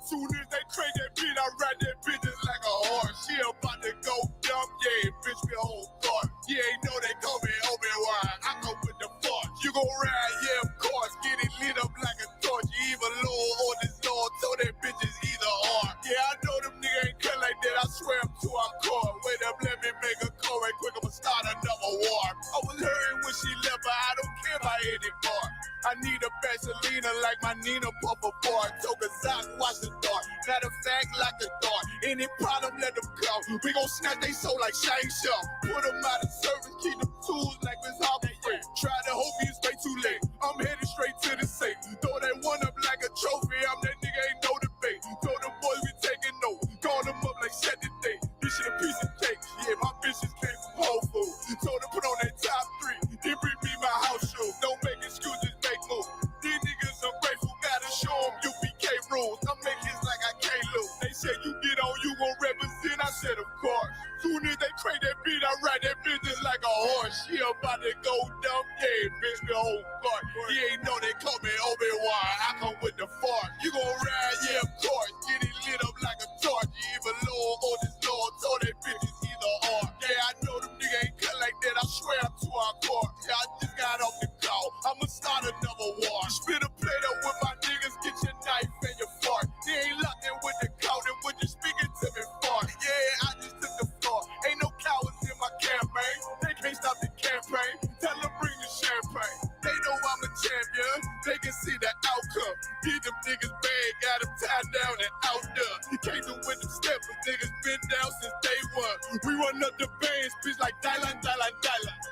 Soon as they crank that beat, I ride that bitches like a horse. She about to go dumb, yeah, bitch, me whole thought. You ain't know they call me Obi-Wan, I come with the force. You gon' ride, yeah, of course, get it lit up like a torch. You even low on this Lord, so that bitch is either or. Yeah, I know them niggas ain't cut like that, I swear I'm to our core. Wait up, let me make a call right quick, I'ma start another war. I was hurting when she left, but I don't care about anymore. I need a Vaseline like my Nina Puffer bar. Took a sock, watch the dark. Matter of fact, like a dart. Any problem, let them come. We gon' snatch they soul like Shang Tsung. Put them out of service, keep them tools like Miss Harvey. Try to hope it's way too late. I'm headed straight to the safe. Throw that one up like a trophy. I'm that nigga, ain't no debate. Told them boys we taking notes. Call them up like set the date. This shit a piece of cake. Yeah, my bitches came from Whole Foods. Told them put on that top 3. Then bring me my house shoes. Don't make excuses, make moves. These niggas ungrateful, gotta show them UPK rules. I'm making like I can't lose. They said you get on, you gon' represent. I said of course. Soon as they crank that beat, I ride that bitch just like a horse. She about to go dumb, yeah, bitch, the whole part. You ain't know they call me Obi-Wan, I come with the force. You gon' ride, yeah, of course. Get it lit up like a torch. You even low on this Lord, so that bitch is either or. Yeah, I know them niggas ain't cut like that, I swear I'm to our core. Yeah, I just got off the call, I'ma start another war. Spit a plate up with my niggas, get your knife and your fork. They ain't locked in with the count and when you speaking to me fart. Yeah, I just took the floor, ain't no cowards in my campaign. They can't stop the campaign, tell them bring the champagne. They know I'm a champion, they can see the outcome. Get them niggas bad, got them tied down and out there. You can't do with them steps, them niggas been down since day one. We run up the bands, bitch, like Dylan.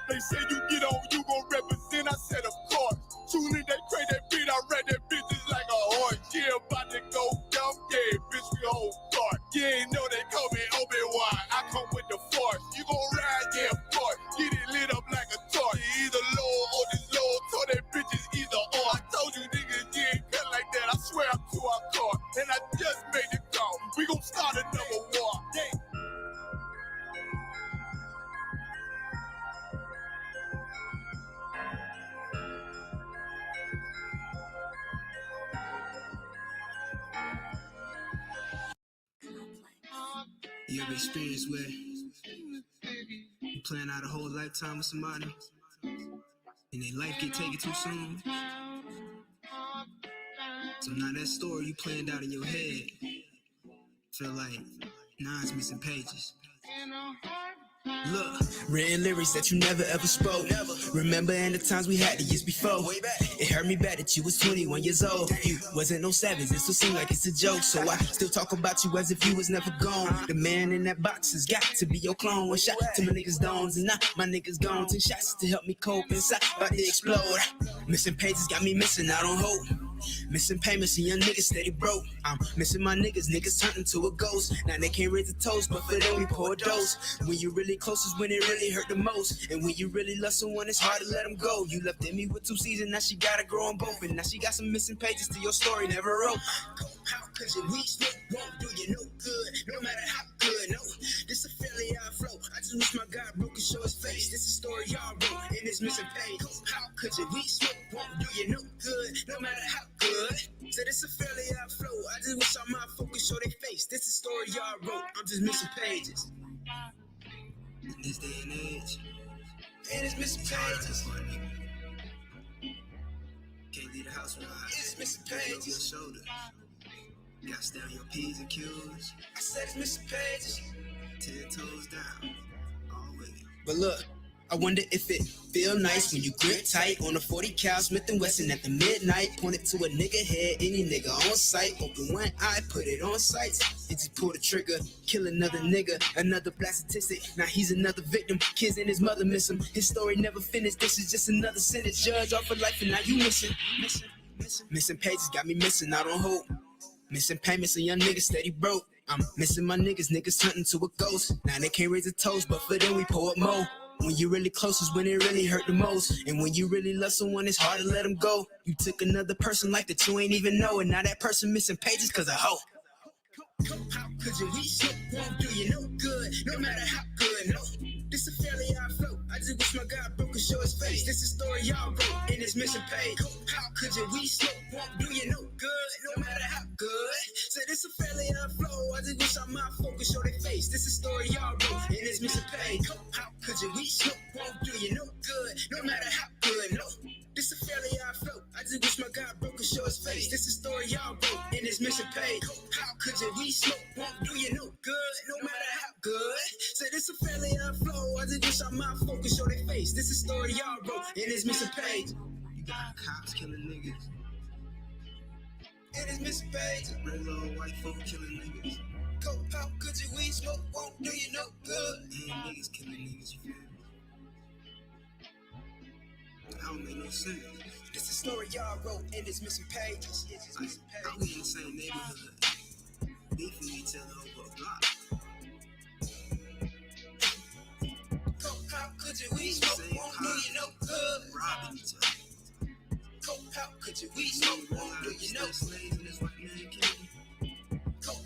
They say you get on, you gon' represent, I said of course. Soon as they crank that beat, I read that bitch just like a horse. Yeah, about to go dumb, yeah, bitch, we whole part. You ain't know they call me Obi-Wan, I come with the force. You gon' ride, yeah, of course. Get it lit up like a torch. You either low or this low, so that bitch is either or. I told you niggas, you ain't cut like that, I swear I'm to our core. And I just made it call, we gon' start another war. Yeah. You ever experienced where you plan out a whole lifetime with somebody and their life get taken too soon? So now that story you planned out in your head feel like 9's missing pages. Look, written lyrics that you never ever spoke. Remember in the times we had the years before. It hurt me bad that you was 21 years old. You wasn't no savage, it still seemed like it's a joke. So I still talk about you as if you was never gone. The man in that box has got to be your clone. One shot to my niggas' dawns and now my niggas gone. 10 shots to help me cope inside, about to explode. Missing pages got me missing out on hope. Missing payments and young niggas steady broke. I'm missing my niggas turning to a ghost. Now they can't raise a toast, but for them we pour a dose. When you really close is when it really hurt the most. And when you really love someone, it's hard to let them go. You left in me with 2 seasons, now she gotta grow on both. And now she got some missing pages to your story never wrote. How could you reach me? Won't do you no good, no matter how good. No, this a fairly I flow. I just wish my God broke and show his face. This is a story y'all wrote in this missing page. How could you reach me? Won't do you no good, no matter how good. So this a fairly I flow. I just wish all my focus show their face. This is a story y'all wrote. I'm just missing pages. In this day and age, and it's missing pages. Can't leave the house without it's missing pages. Your shoulder. You gotta stay on your P's and Q's. I said it's missing pages. 10 toes down. All with it. But look, I wonder if it feel nice when you grip tight on a 40 cal Smith & Wesson at the midnight. Point it to a nigga head, any nigga on sight. Open one eye, put it on sights. It just pull the trigger, kill another nigga, another black statistic. Now he's another victim. Kids and his mother miss him. His story never finished. This is just another sentence. Judge off of life and now you missing. Missing pages got me missing out on hope. Missing payments and young niggas steady broke. I'm missing my niggas turning to a ghost. Now they can't raise a toast, but for them we pour up more. When you really close is when it really hurt the most. And when you really love someone, it's hard to let them go. You took another person like that you ain't even know. And now that person missing pages cause of hope. How could you reach it? Won't do you no good, no matter how good. No, this a fairly I flow. I just wish my God broke and show his face. This is a story y'all wrote in this missing page. How could you? We smoke won't do you no good, no matter how good. Say this a fairly flow. I just wish I my focus show their face. This is a story y'all wrote in this missing page. How could you? We smoke won't do you no good, no matter how good. No. This a fairly flow. I just wish my God broke and show his face. This is a story y'all wrote in this missing page. How could you? We smoke won't do you no good, no matter how good. Say this a fairly flow. I just wish I my focus show their face. This is a story y'all wrote in this missing page. You got cops killing niggas. In this missing page. Regular white folk killing niggas. How could you? We smoke won't do you no good. And niggas killing niggas, you feel me? That don't make no sense. This is a story y'all wrote in this missing pages. I was in the same neighborhood. Beefing each other over a block. How could you? We smoke won't do you no good. Robbing each other. How could you? We smoke won't do you no good.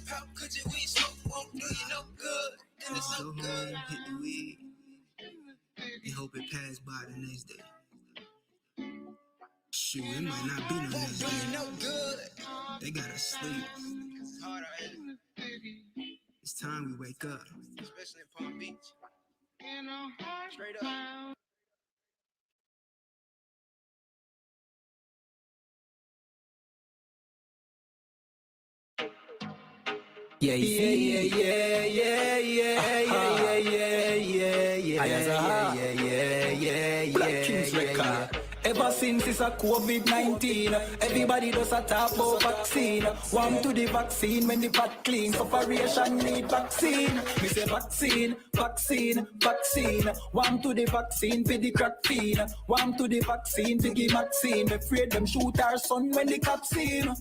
How could you? We smoke won't do you no good. And it's no good. Hit the weed and hope it pass by the next day. Shoot, it might not be no next day. No good. They gotta sleep. It's time we wake up. Especially in Palm Beach. Straight up. Yeah, Black Kings record. Ever since it's a COVID-19, everybody does a talk about vaccine. One to the vaccine when the pot clean. Operation need vaccine. Me say vaccine, vaccine, vaccine. One to the vaccine for the crack fiend. One to the vaccine for the vaccine. Afraid them shoot our son when the cops seen.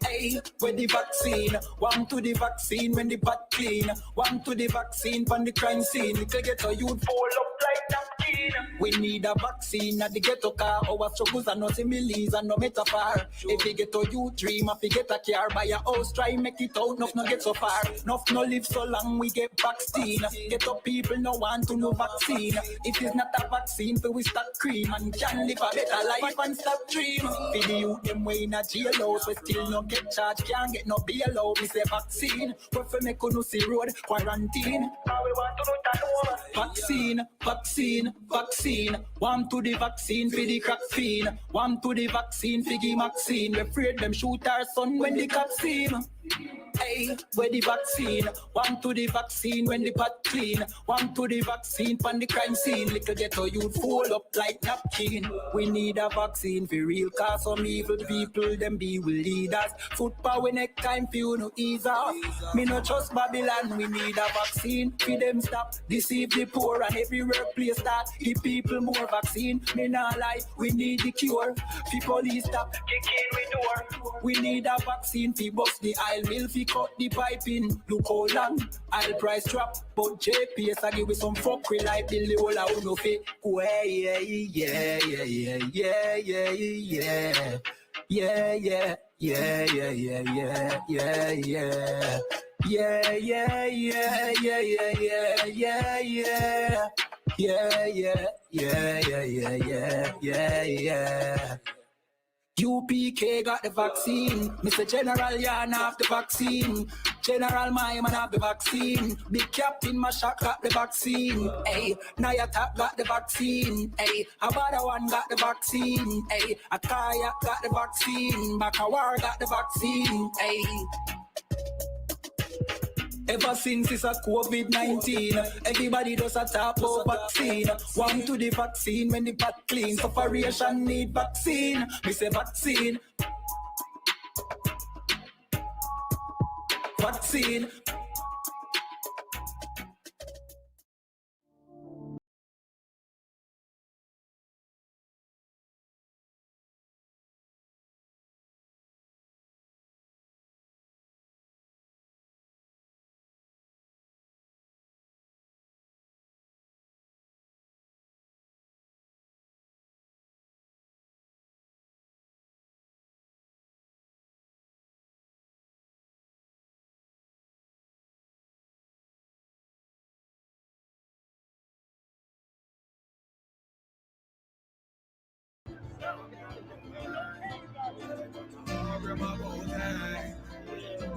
Hey, where the vaccine? One to the vaccine when the pot clean. One to the vaccine from the crime scene. Little ghetto youth fall up like napkin. We need a vaccine at the ghetto car. Our struggles are not similes and no metaphor. If you get a youth dream, if you get a car, buy a house, try make it out. Nuff no get so far. Nuff no live so long, we get vaccine. Get up people no want to know vaccine. If it's not a vaccine, we start cream and can live a better life and stop dream. For the youth them way in a jail house, we still no get charged, can't get no bail out. We say vaccine, prefer make no see road quarantine. Now we want to know vaccine, vaccine, vaccine. One to the vaccine for the crack fiend. One to the vaccine for the vaccine. We afraid them shoot our son when the cops see him. Hey, where the vaccine? One to the vaccine when the pot clean. One to the vaccine from the crime scene. Little ghetto youth fall up like napkin. We need a vaccine for real, cause some evil people, them be will leaders. Foot power next time for you no ease off. Me no trust Babylon, we need a vaccine. For them stop, deceive the poor and every workplace start. Give people more vaccine. Me not lie, we need the cure. For police stop, kick in we door. We need a vaccine for bust the aisle mill. Cut the piping, look how long I'll price drop, but JPS I give you some fuckery like the Lola who no fit. Yeah, yeah, yeah, yeah, yeah, yeah, yeah, yeah, yeah, yeah, yeah, yeah, yeah, yeah, yeah. Yeah, yeah, yeah, yeah, yeah, yeah, yeah, yeah. Yeah, yeah, yeah, yeah, yeah, yeah, yeah, yeah. UPK got the vaccine. Mr. General Yan have the vaccine. General my man have the vaccine. Big Captain Mashak got the vaccine. Hey, Nayatap got the vaccine. Hey, Abada one got the vaccine. Hey, Akaya got the vaccine. Bakawar got the vaccine. Hey. Ever since it's a COVID-19, everybody does a talk about vaccine. One to the vaccine when the pot clean. Operation need vaccine. We say vaccine. Vaccine. hog my bow tie.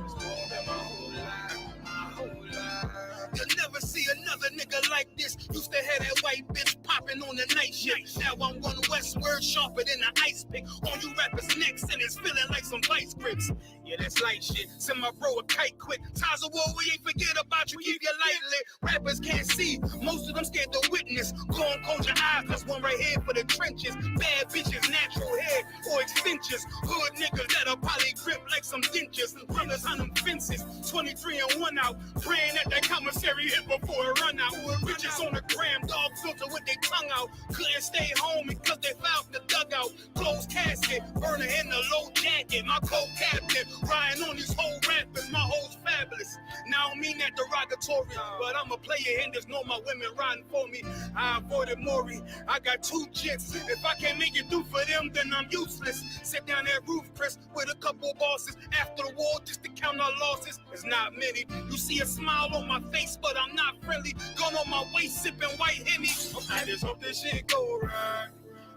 Spoiled my whole life. You'll never see another nigga like this. Used to have that white bitch popping on the night shift. Now I'm one westward sharper than an ice pick. On you rappers' necks and it's feeling like some vice grips. Yeah, that's light shit. Send my bro a kite quick. Ties of war, we ain't forget about you. Keep your light lit. Rappers can't see. Most of them scared to witness. Go and close your eyes. There's one right here for the trenches. Bad bitches, natural hair or extensions. Hood niggas that'll probably grip like some dentures. Runners on them fences. 23 and 1 out. Praying that that commissary hit before it run out. Bitches on the gram, dog filter with their tongue out. Couldn't stay home because they found the dugout. Closed casket, burner in the low jacket. My co-captain, riding on these whole rappers. My hoes fabulous. Now I don't mean that derogatory, but I'm a player and there's no my women riding for me. I avoided Maury. I got 2 jets. If I can't make it through for them, then I'm useless. Sit down that roof, Chris, with a couple bosses. After the war, just to count our losses. It's not many. You see a smile on my face, but I'm not friendly. Gun on my waist, sipping white Henny. I just hope this shit go right.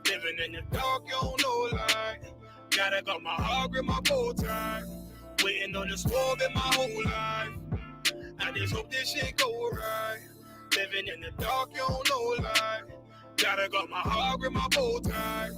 Living in the dark, you don't know light. Gotta got my hog in my bow tie. Waiting on the swerve in my whole life. I just hope this shit go right. Living in the dark, you don't know light. Gotta got my hog in my bow tie.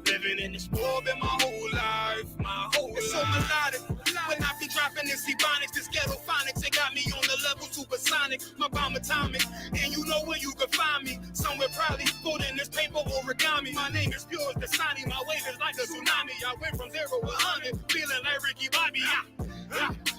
Living in the swerve in my whole life. My whole life. It's so melodic. When I be dropping this ebonics, this ghetto phonics, it got me on the level supersonic. My bomb atomic, and you know where you can find me. Somewhere probably folding in this paper origami. My name is pure as the Sani. My wave is like a tsunami. I went from 0 to 100, feeling like Ricky Bobby.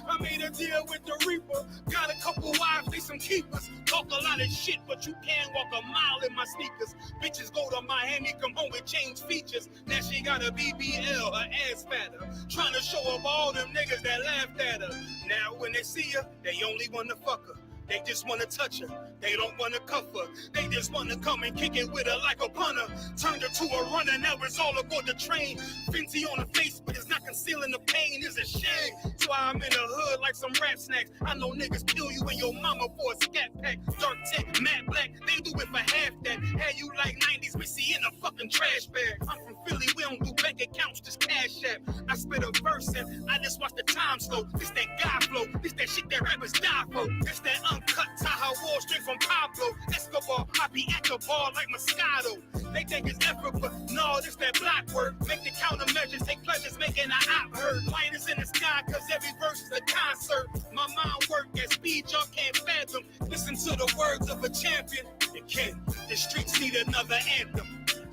I made a deal with the Reaper. Got a couple wives, they some keepers. Talk a lot of shit, but you can't walk a mile in my sneakers. Bitches go to Miami, come home with changed features. Now she got a BBL, her ass fatter. Trying to show up all them niggas that laughed at her. Now when they see her, they only wanna fuck her. They just wanna touch her. They don't wanna cuff her. They just wanna come and kick it with her like a punter. Turned her to a runner, now it's all aboard the train. Fenty on her face, but it's not concealing the pain. It's a shame. So I'm in the hood like some rap snacks. I know niggas kill you and your mama for a scat pack. Dark tech, matte black, they do it for half that. Had you like 90s, we see in a fucking trash bag. I'm from Philly, we don't do bank accounts, just cash app. I spit a verse and I just watch the time slow. This that God flow, this that shit that rappers die for. This that uncut Tahoe Wall straight from Pablo Escobar. I be at the bar like Moscato. They think it's effort, but no, this that block work. Make the countermeasures, take pleasures, making an op hurt. Light is in the sky, cause every verse is a concert. My mind work at speed y'all can't fathom. Listen to the words of a champion. You can't. The streets need another anthem.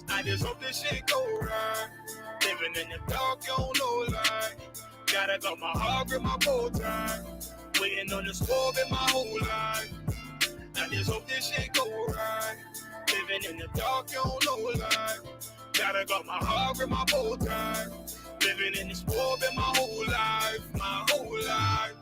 I just hope this shit go right. Living in the dark, you don't know light. Gotta got my hog in my bow tie. Waiting on the swerve in my whole life. I just hope this shit go right. Living in the dark, you don't know life. Gotta got my hog in my bow tie. Living in the swerve in my whole life. My whole life.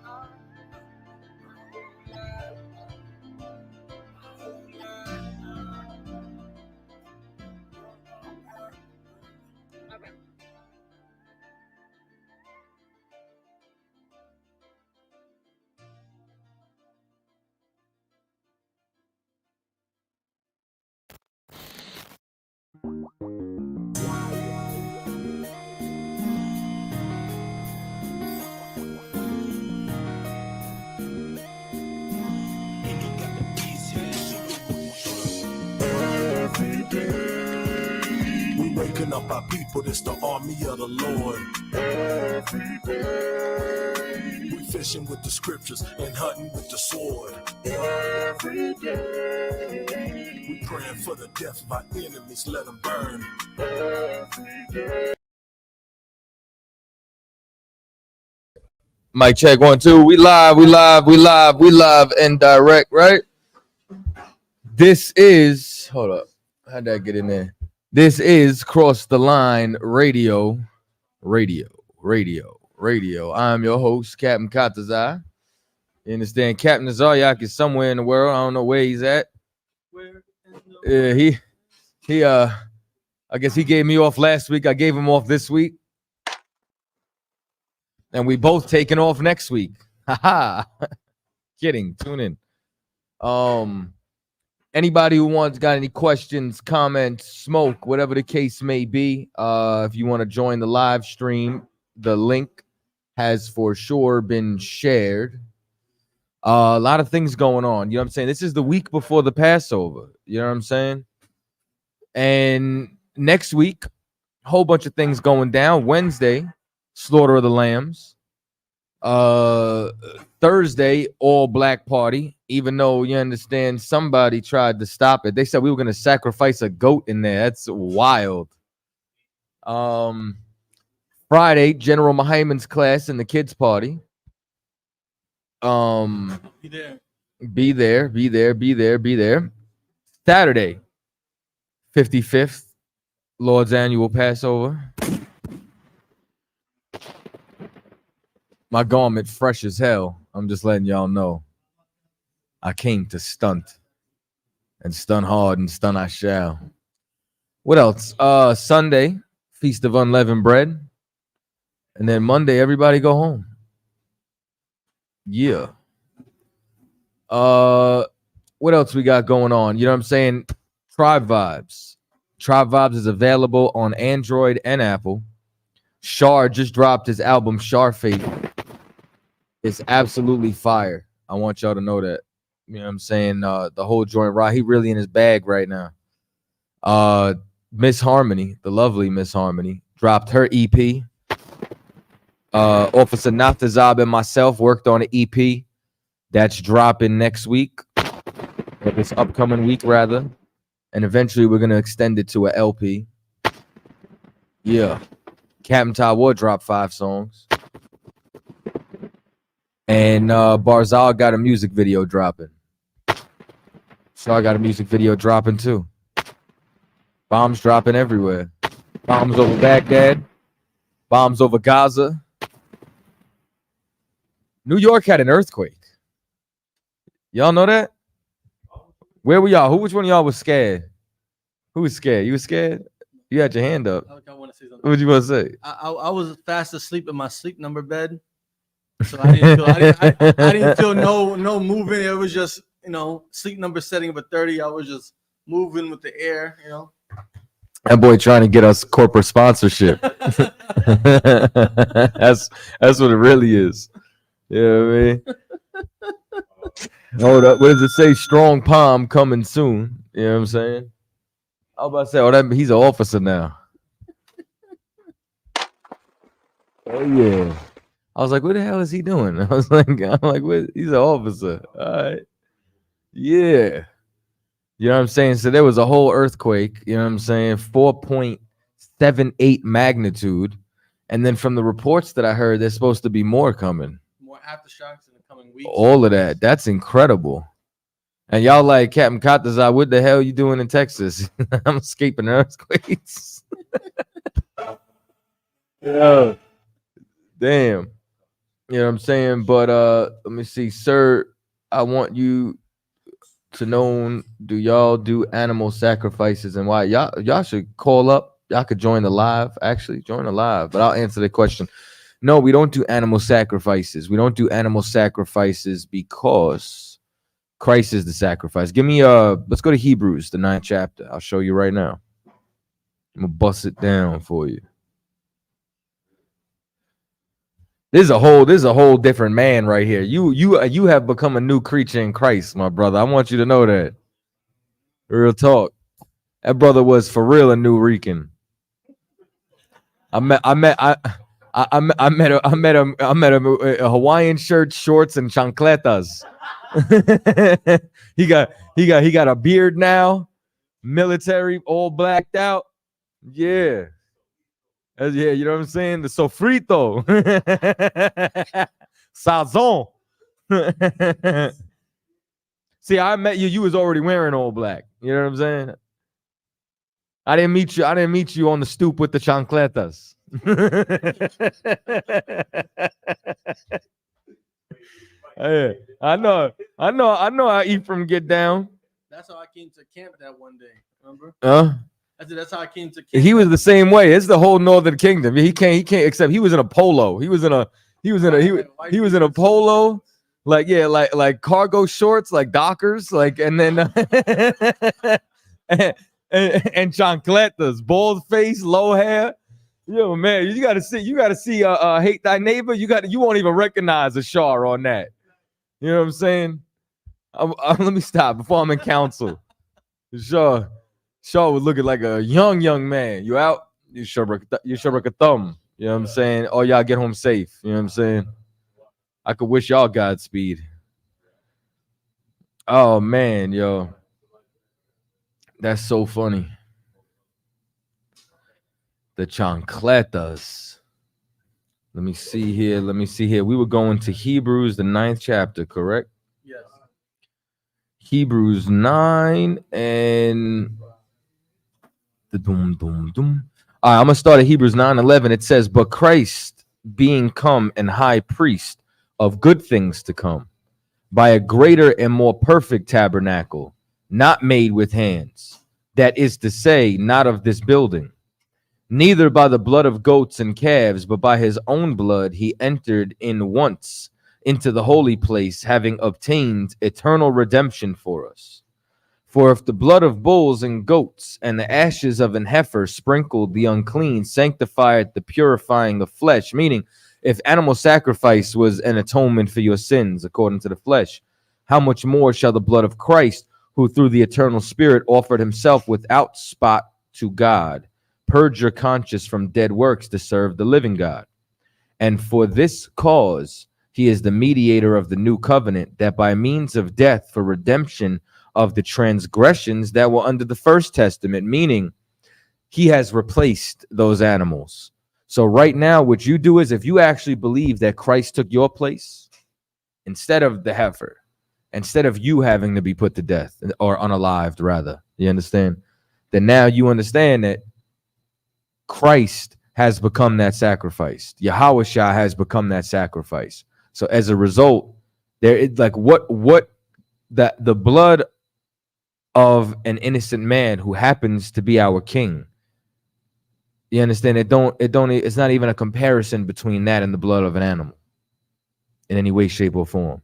Waking up our people, it's the army of the Lord. Every day. We fishing with the scriptures and hunting with the sword. Every day. We praying for the death of our enemies, let them burn. Every day. Mic check 1 2. We live and direct, right? This is, hold up. How'd that get in there? This is Cross the Line Radio. I'm your host, Captain Katazai. You understand? Captain Zaryak is somewhere in the world. I don't know where he's at. Yeah, he I guess he gave me off last week. I gave him off this week. And we both taking off next week. Haha. Kidding. Tune in. Anybody who got any questions, comments, smoke, whatever the case may be, if you want to join the live stream, the link has for sure been shared. A lot of things going on. You know what I'm saying? This is the week before the Passover. You know what I'm saying? And next week, a whole bunch of things going down. Wednesday, Slaughter of the Lambs. Thursday, all black party. Even though you understand, somebody tried to stop it. They said we were gonna sacrifice a goat in there. That's wild. Friday, General Mahaiman's class in the kids' party. Be there. Saturday, 55th, Lord's annual Passover. My garment fresh as hell. I'm just letting y'all know. I came to stunt. And stun hard and stun I shall. What else? Sunday, Feast of Unleavened Bread. And then Monday, everybody go home. Yeah. What else we got going on? You know what I'm saying? Tribe Vibes. Tribe Vibes is available on Android and Apple. Shar just dropped his album, Shar Fate. It's absolutely fire. I want y'all to know that. You know what I'm saying? The whole joint, right? He really in his bag right now. Miss Harmony, the lovely Miss Harmony, dropped her EP. Officer Naftazab and myself worked on an EP that's dropping next week, or this upcoming week rather, and eventually we're gonna extend it to an LP. Yeah, Captain Tyward dropped 5 songs, and Barzal got a music video dropping. So I got a music video dropping too. Bombs dropping everywhere. Bombs over Baghdad. Bombs over Gaza. New York had an earthquake. Y'all know that? Where were y'all? Which one of y'all was scared? Who was scared? You was scared? You had your hand up. I want to say something. What did you want to say? I was fast asleep in my sleep number bed, so I didn't feel no movement. It was just, you know, sleep number setting of 30. I was just moving with the air, you know. That boy trying to get us corporate sponsorship. That's what it really is. You know what I mean? Hold up. What does it say? Strong Palm coming soon. You know what I'm saying? I was about to say, oh, that he's an officer now. Oh yeah. I was like, what the hell is he doing? I'm like, what? He's an officer. All right. Yeah. You know what I'm saying? So there was a whole earthquake, you know what I'm saying? 4.78 magnitude. And then from the reports that I heard, there's supposed to be more coming. More aftershocks in the coming weeks. All of that. That's incredible. And y'all like, Captain Katazai, what the hell you doing in Texas? I'm escaping earthquakes. Yeah. Damn. You know what I'm saying? But let me see, sir. I want you to know, do y'all do animal sacrifices and why? Y'all should call up. Y'all could join the live. Actually, join the live. But I'll answer the question. No, we don't do animal sacrifices. We don't do animal sacrifices because Christ is the sacrifice. Give me let's go to Hebrews, the 9th chapter. I'll show you right now. I'm gonna bust it down for you. This is a whole different man right here. You have become a new creature in Christ, my brother. I want you to know that. Real talk. That brother was for real a new Rican. I met him a Hawaiian shirt, shorts, and chancletas. he got a beard now, military, all blacked out. Yeah. Yeah, you know what I'm saying? The sofrito. Sazon. See, I met you. You was already wearing all black. You know what I'm saying? I didn't meet you on the stoop with the chancletas. Hey, I know how Ephraim get down. That's how I came to camp that one day. Remember? That's how I came to camp. He was the same way. It's the whole Northern Kingdom. He can't except he was in a polo. He was in a polo, like cargo shorts, like Dockers, like, and then and chancletas, bald face, low hair. Yo, man, you gotta see hate thy neighbor. You won't even recognize a Shar on that. You know what I'm saying? Let me stop before I'm in council. Shaw was looking like a young man. You out? You sure like a thumb. You know what I'm saying? Oh, y'all get home safe. You know what I'm saying? I could wish y'all Godspeed. Oh man, yo. That's so funny. The chancletas. Let me see here. We were going to Hebrews, the 9th chapter, correct? Yes. Hebrews 9 and the doom. All right, I'm gonna start at Hebrews 9:11. It says, "But Christ, being come and high priest of good things to come, by a greater and more perfect tabernacle, not made with hands, that is to say, not of this building, neither by the blood of goats and calves, but by his own blood he entered in once into the holy place, having obtained eternal redemption for us. For if the blood of bulls and goats and the ashes of an heifer sprinkled the unclean sanctified the purifying of flesh," meaning if animal sacrifice was an atonement for your sins according to the flesh, how much more shall the blood of Christ, who through the eternal Spirit offered himself without spot to God, purge your conscience from dead works to serve the living God? And for this cause he is the mediator of the new covenant, that by means of death for redemption of the transgressions that were under the first testament, meaning he has replaced those animals. So right now, what you do is, if you actually believe that Christ took your place instead of the heifer, instead of you having to be put to death or unalived, rather, you understand? Then now you understand that Christ has become that sacrifice. Yahushua has become that sacrifice. So as a result, there is like the blood of an innocent man who happens to be our king. You understand? It's not even a comparison between that and the blood of an animal in any way, shape, or form.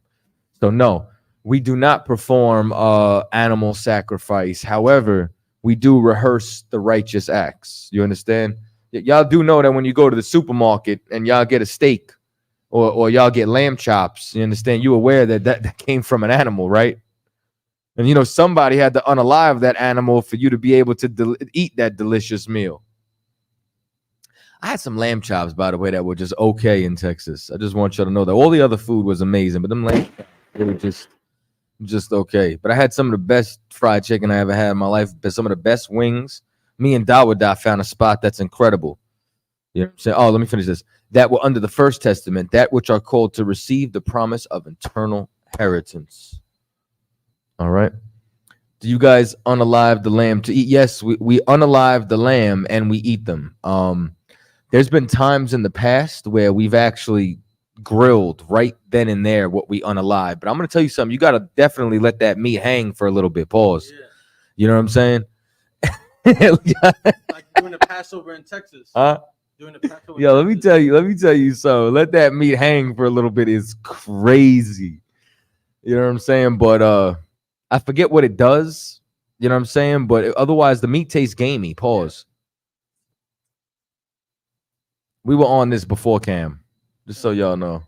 So no, we do not perform animal sacrifice. However, we do rehearse the righteous acts. You understand? Y'all do know that when you go to the supermarket and y'all get a steak or y'all get lamb chops, you understand? You aware that came from an animal, right? And, you know, somebody had to unalive that animal for you to be able to eat that delicious meal. I had some lamb chops, by the way, that were just okay in Texas. I just want you to know that all the other food was amazing, but them lamb chops, they were just okay. But I had some of the best fried chicken I ever had in my life, but some of the best wings. Me and Dawada found a spot that's incredible. You know what I'm saying? Oh, let me finish this. That were under the first testament, that which are called to receive the promise of eternal inheritance. All right. Do you guys unalive the lamb to eat? Yes, we unalive the lamb and we eat them. There's been times in the past where we've actually grilled right then and there what we unalive. But I'm going to tell you something. You got to definitely let that meat hang for a little bit. Pause. Yeah. You know what I'm saying? Like doing the Passover in Texas. Doing the Passover. Yo, let me tell you so. Let that meat hang for a little bit is crazy. You know what I'm saying? But I forget what it does. You know what I'm saying? But otherwise, the meat tastes gamey. Pause. We were on this before Cam, just so y'all know.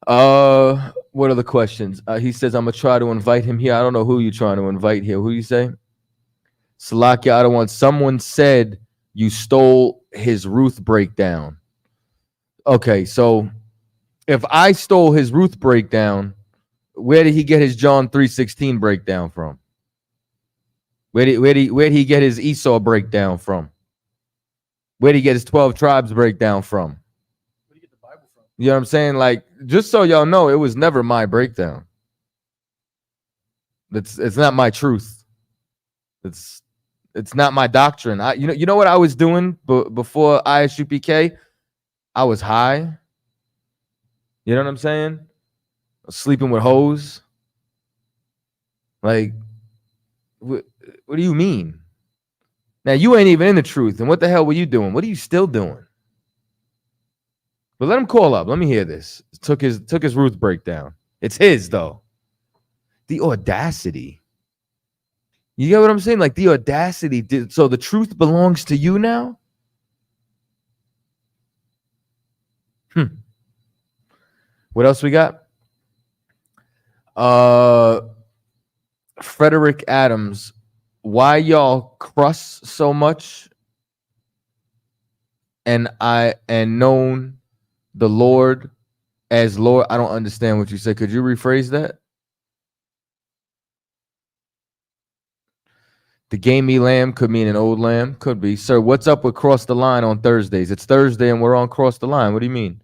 What are the questions? He says, I'm going to try to invite him here. I don't know who you're trying to invite here. Who you say? Salakia, I don't want. Someone said you stole his Ruth breakdown. Okay, so if I stole his Ruth breakdown, where did he get his John 3:16 breakdown from? Where did he get his Esau breakdown from? Where did he get his 12 tribes breakdown from? Where do you get the Bible from? You know what I'm saying? Like, just so y'all know, it was never my breakdown. It's not my truth. It's not my doctrine. You know what I was doing before ISUPK? I was high. You know what I'm saying? Sleeping with hoes. Like, what do you mean? Now, you ain't even in the truth. And what the hell were you doing? What are you still doing? But let him call up. Let me hear this. Took his Ruth breakdown. It's his, though. The audacity. You get what I'm saying? Like, the audacity. So the truth belongs to you now? What else we got? Frederick Adams, why y'all crust so much? And known the Lord as Lord. I don't understand what you said. Could you rephrase that? The gamey lamb could mean an old lamb. Could be. Sir, what's up with Cross the Line on Thursdays? It's Thursday and we're on Cross the Line. What do you mean?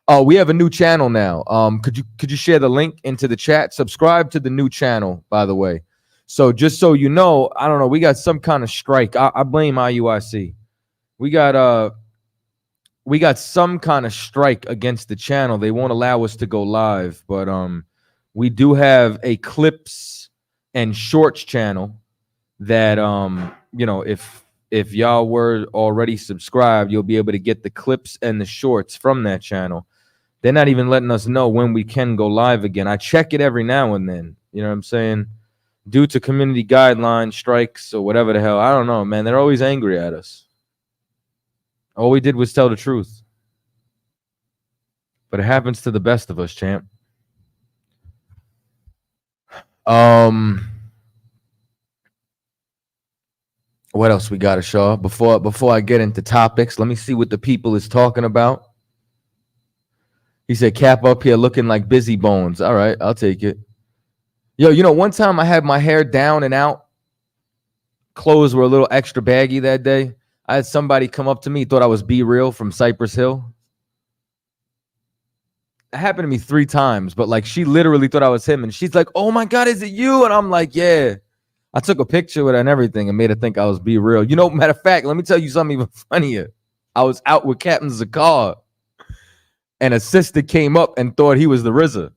Oh, we have a new channel now. Could you share the link into the chat? Subscribe to the new channel, by the way. So just so you know, I don't know, we got some kind of strike. I blame IUIC. We got some kind of strike against the channel. They won't allow us to go live, but we do have a clips and shorts channel that you know, if y'all were already subscribed, you'll be able to get the clips and the shorts from that channel. They're not even letting us know when we can go live again. I check it every now and then, you know what I'm saying? Due to community guidelines, strikes, or whatever the hell. I don't know, man. They're always angry at us. All we did was tell the truth. But it happens to the best of us, champ. What else we got to show? Before I get into topics, let me see what the people is talking about. He said, Cap up here looking like Busy Bones. All right, I'll take it. Yo, you know, one time I had my hair down and out. Clothes were a little extra baggy that day. I had somebody come up to me, thought I was Be Real from Cypress Hill. It happened to me 3 times, but like she literally thought I was him. And she's like, oh my God, is it you? And I'm like, yeah. I took a picture with her and everything and made her think I was Be Real. You know, matter of fact, let me tell you something even funnier. I was out with Captain Zakar and a sister came up and thought he was the RZA.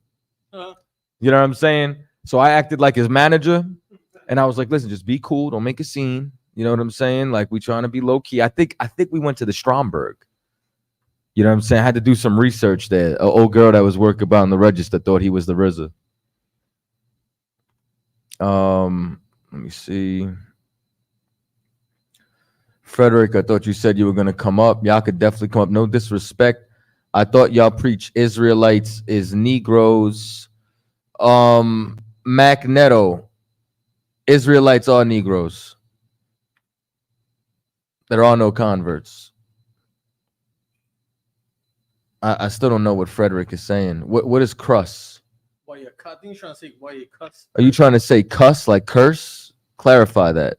You know what I'm saying? So I acted like his manager and I was like, listen, just be cool. Don't make a scene. You know what I'm saying? Like, we trying to be low key. I think we went to the Stromberg. You know what I'm saying? I had to do some research there. An old girl that was working about in the register thought he was the RZA. Let me see. Frederick, I thought you said you were going to come up. Y'all could definitely come up. No disrespect. I thought y'all preach Israelites is Negroes. Magneto. Israelites are Negroes. There are no converts. I still don't know what Frederick is saying. What is crust? Why you cut? I think you're trying to say why you cuss. Are you trying to say cuss like curse? Clarify that.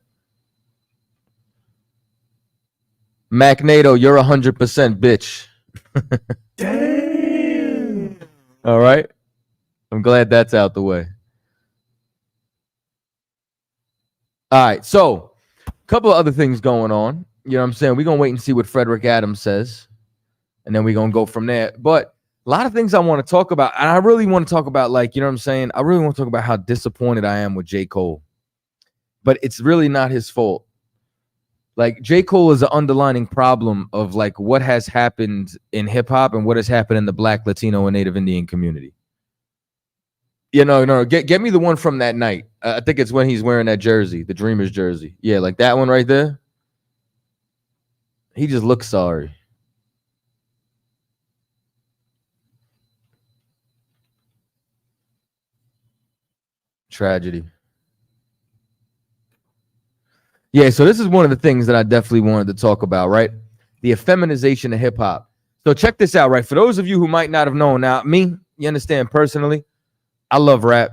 Magneto, you're 100% bitch. Damn. All right. I'm glad that's out the way. All right. So, a couple of other things going on. You know what I'm saying? We're going to wait and see what Frederick Adams says. And then we're going to go from there. But a lot of things I want to talk about. And I really want to talk about, like, you know what I'm saying? I really want to talk about how disappointed I am with J. Cole. But it's really not his fault. Like, J. Cole is an underlining problem of, like, what has happened in hip-hop and what has happened in the Black, Latino, and Native Indian community. You know, no, get me the one from that night. I think it's when he's wearing that jersey, the Dreamers jersey. Yeah, like that one right there. He just looks sorry. Tragedy. Yeah, so this is one of the things that I definitely wanted to talk about, right? The effeminization of hip hop. So check this out, right? For those of you who might not have known, now me, you understand personally, I love rap,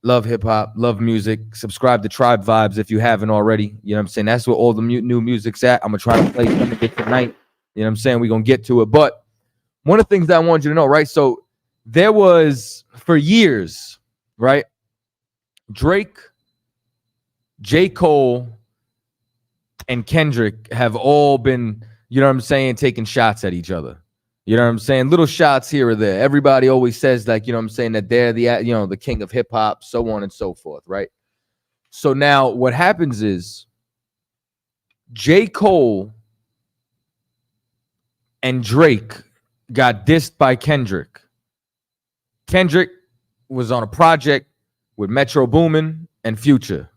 love hip hop, love music. Subscribe to Tribe Vibes if you haven't already. You know what I'm saying? That's where all the new music's at. I'm gonna try to play some of it tonight. You know what I'm saying? We're gonna get to it. But one of the things that I wanted you to know, right? So there was, for years, right? Drake, J. Cole, and Kendrick have all been, you know what I'm saying, taking shots at each other. You know what I'm saying? Little shots here or there. Everybody always says, like, you know what I'm saying, that they're the, you know, the king of hip hop, so on and so forth, right? So now what happens is J. Cole and Drake got dissed by Kendrick. Kendrick was on a project with Metro Boomin and Future.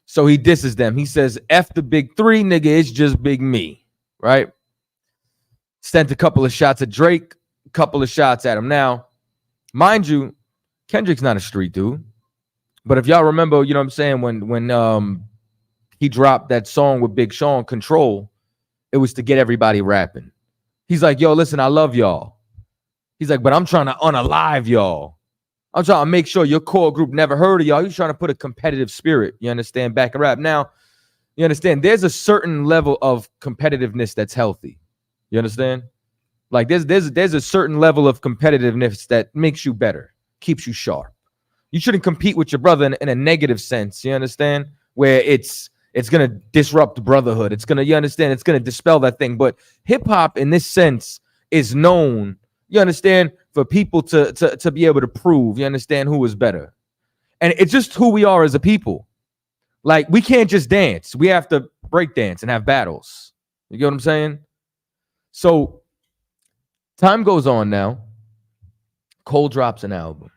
So he disses them. He says, F the big three, nigga, it's just big me, right? Sent a couple of shots at Drake, a couple of shots at him. Now, mind you, Kendrick's not a street dude. But if y'all remember, you know what I'm saying, when he dropped that song with Big Sean, Control, it was to get everybody rapping. He's like, yo, listen, I love y'all. He's like, but I'm trying to unalive y'all. I'm trying to make sure your core group never heard of y'all. He's trying to put a competitive spirit, you understand, back in rap. Now, you understand, there's a certain level of competitiveness that's healthy. You understand? Like there's a certain level of competitiveness that makes you better, keeps you sharp. You shouldn't compete with your brother in a negative sense, you understand? Where it's gonna disrupt brotherhood. It's gonna, you understand, it's gonna dispel that thing. But hip-hop in this sense is known, you understand, for people to be able to prove, you understand, who is better. And it's just who we are as a people. Like, we can't just dance. We have to break dance and have battles. You get what I'm saying? So time goes on now. Cole drops an album.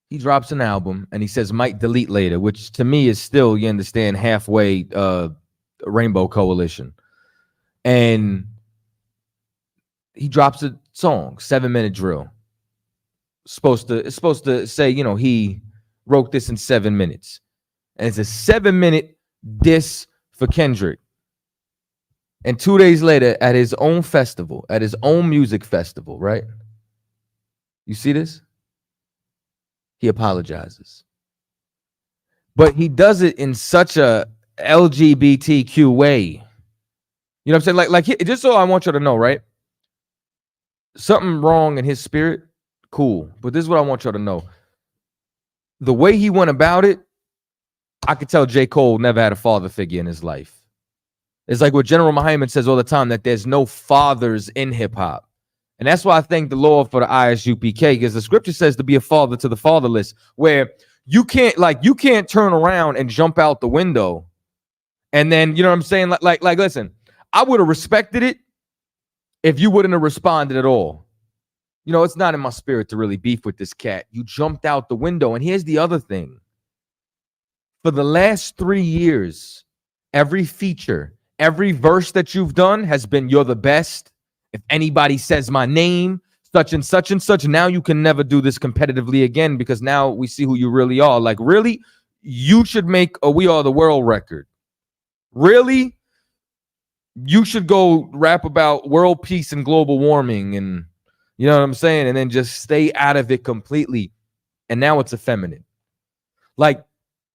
He drops an album and he says might delete later, which to me is still, you understand, halfway Rainbow Coalition. And he drops a song, 7-minute drill. It's supposed to say, you know, he wrote this in 7 minutes. And it's a 7-minute diss for Kendrick. And 2 days later, at his own festival, at his own music festival, right? You see this? He apologizes. But he does it in such a LGBTQ way. You know what I'm saying? Like just so I want you to know, right? Something wrong in his spirit, cool. But this is what I want you to know. The way he went about it, I could tell J. Cole never had a father figure in his life. It's like what General Muhammad says all the time, that there's no fathers in hip-hop. And that's why I thank the Lord for the ISUPK, because the scripture says to be a father to the fatherless, where you can't turn around and jump out the window. And then, you know what I'm saying? Like listen, I would have respected it if you wouldn't have responded at all. You know, it's not in my spirit to really beef with this cat. You jumped out the window. And here's the other thing. For the last 3 years, every feature, every verse that you've done has been, you're the best. If anybody says my name, such and such and such, now you can never do this competitively again, because now we see who you really are. Like, really? You should make a We Are the World record. Really? You should go rap about world peace and global warming, and you know what I'm saying? And then just stay out of it completely. And now it's effeminate. Like,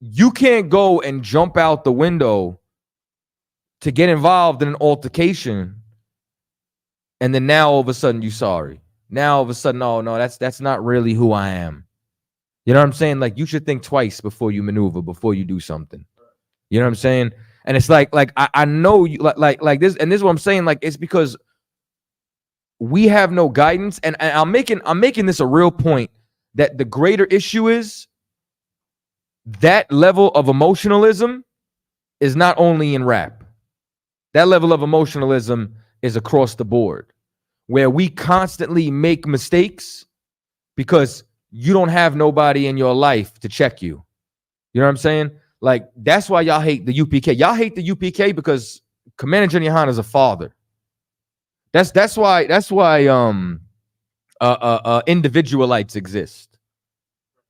you can't go and jump out the window to get involved in an altercation, and then now all of a sudden you sorry. Now all of a sudden, no, that's not really who I am. You know what I'm saying? Like, you should think twice before you maneuver, before you do something. You know what I'm saying? And it's like I know you like this, and this is what I'm saying. Like, it's because we have no guidance, and I'm making this a real point, that the greater issue is that level of emotionalism is not only in rap. That level of emotionalism is across the board, where we constantly make mistakes because you don't have nobody in your life to check you. You know what I'm saying? Like, that's why y'all hate the UPK. Y'all hate the UPK because Commander Junior Han is a father. That's why individualites exist.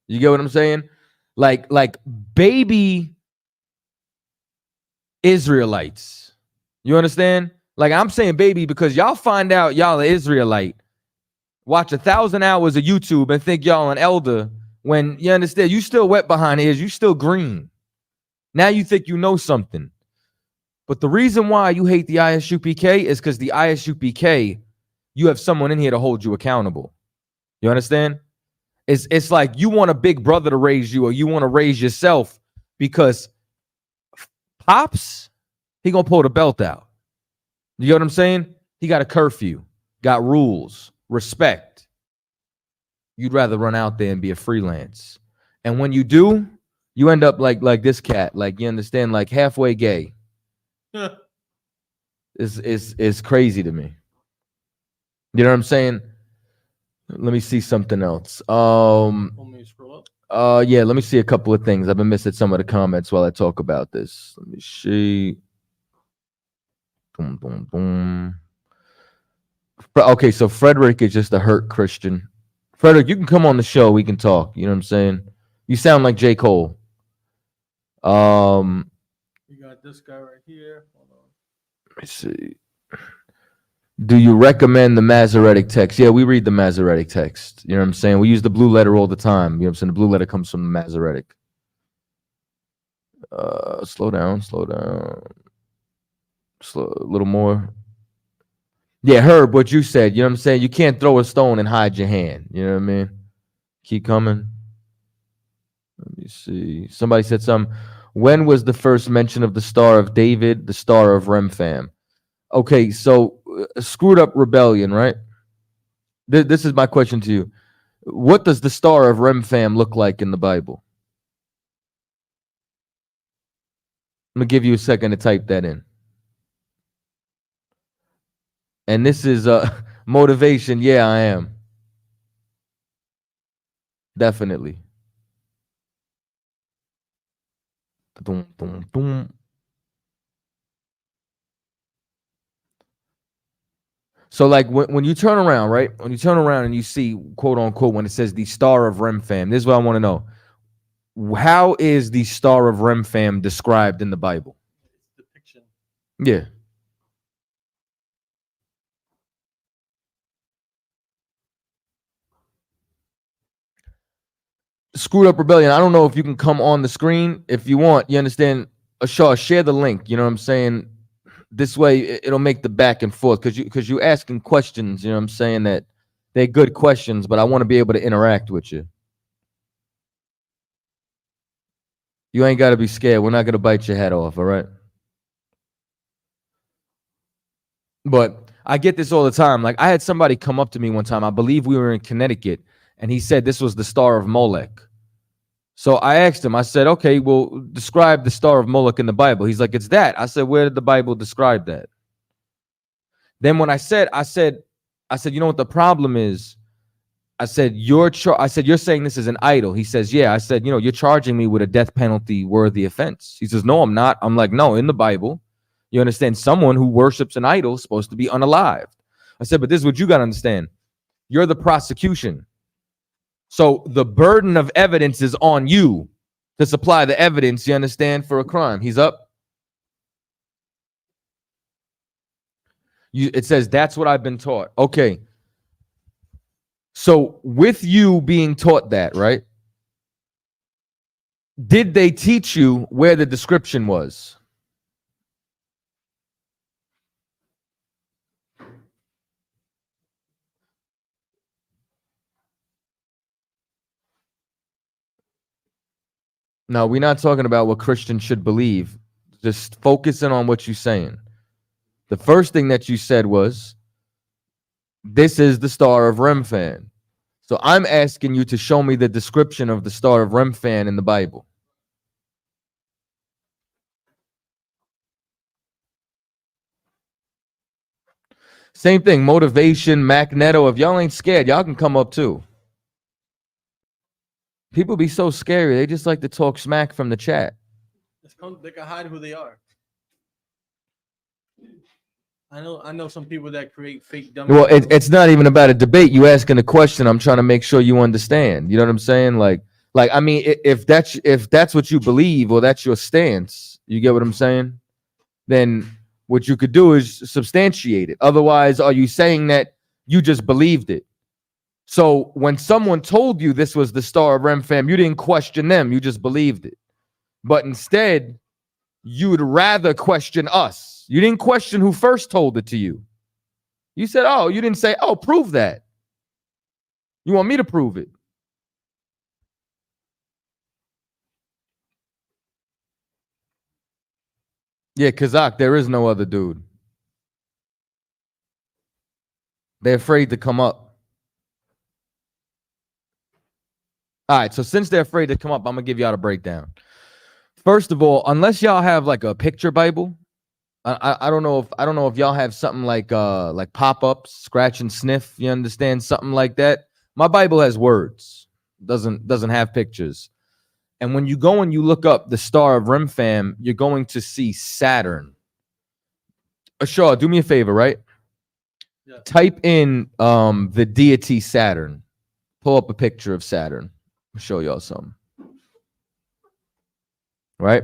You get what I'm saying? Like baby Israelites. You understand? Like, I'm saying baby because y'all find out y'all an Israelite, watch 1,000 hours of YouTube and think y'all an elder, when, you understand, you still wet behind the ears, you still green. Now you think you know something. But the reason why you hate the ISUPK is because the ISUPK, you have someone in here to hold you accountable. You understand? It's like you want a big brother to raise you, or you want to raise yourself, because Pops, he gonna pull the belt out. You know what I'm saying? He got a curfew, got rules, respect. You'd rather run out there and be a freelance. And when you do, you end up like this cat, like, you understand, like halfway gay. It's crazy to me. You know what I'm saying? Let me see something else. Want me to scroll up? Yeah, let me see a couple of things. I've been missing some of the comments while I talk about this. Let me see. Boom, boom, boom. Okay, so Frederick is just a hurt Christian. Frederick, you can come on the show. We can talk. You know what I'm saying? You sound like J. Cole. You got this guy right here. Hold on. Let me see. Do you recommend the Masoretic text? Yeah, we read the Masoretic text. You know what I'm saying? We use the blue letter all the time. You know what I'm saying? The blue letter comes from the Masoretic. Slow down. A little more. Yeah, Herb, what you said, you know what I'm saying? You can't throw a stone and hide your hand. You know what I mean? Keep coming. Let me see. Somebody said something. When was the first mention of the Star of David, the Star of Remphan? Okay, so screwed up rebellion, right? This is my question to you. What does the Star of Remphan look like in the Bible? I'm going to give you a second to type that in. And this is motivation. Yeah, I am. Definitely. Dum, dum, dum. So like when you turn around, right? When you turn around and you see, quote unquote, when it says the Star of Remphan, this is what I want to know. How is the Star of Remphan described in the Bible? Depiction. Yeah. Screwed up rebellion. I don't know if you can come on the screen if you want. You understand? Shaw, share the link. You know what I'm saying? This way it'll make the back and forth because you asking questions. You know what I'm saying? That they're good questions, but I want to be able to interact with you. You ain't got to be scared. We're not going to bite your head off, all right? But I get this all the time. Like I had somebody come up to me one time. I believe we were in Connecticut, and he said this was the Star of Molech. So I asked him, I said, okay, well, describe the Star of Molech in the Bible. He's like, it's that. I said, where did the Bible describe that? Then when I said, you know what the problem is? I said, you're saying this is an idol. He says, yeah. I said, you're charging me with a death penalty worthy offense. He says, no, I'm not. I'm like, no, in the Bible, you understand, someone who worships an idol is supposed to be unalived. I said, but this is what you got to understand. You're the prosecution. So the burden of evidence is on you to supply the evidence, you understand, for a crime. He's up. It says, that's what I've been taught. Okay. So with you being taught that, right? Did they teach you where the description was? No, we're not talking about what Christians should believe. Just focusing on what you're saying. The first thing that you said was, this is the Star of Remphan. So I'm asking you to show me the description of the Star of Remphan in the Bible. Same thing, motivation, Magneto. If y'all ain't scared, y'all can come up too. People be so scary. They just like to talk smack from the chat. They can hide who they are. I know some people that create fake dumb. Well, it's not even about a debate. You asking a question. I'm trying to make sure you understand. You know what I'm saying? Like I mean, if that's what you believe or that's your stance, you get what I'm saying? Then what you could do is substantiate it. Otherwise, are you saying that you just believed it? So when someone told you this was the Star of Remphan, you didn't question them. You just believed it. But instead, you'd rather question us. You didn't question who first told it to you. You said, oh, you didn't say, oh, prove that. You want me to prove it. Yeah, Kazak, there is no other dude. They're afraid to come up. All right, so since they're afraid to come up, I'm going to give y'all a breakdown. First of all, unless y'all have like a picture Bible, I don't know if y'all have something like pop-ups, scratch and sniff, you understand, something like that. My Bible has words. Doesn't have pictures. And when you go and you look up the Star of Remphan, you're going to see Saturn. Shaw, do me a favor, right? Yeah. Type in the deity Saturn. Pull up a picture of Saturn. I'll show y'all something. Right?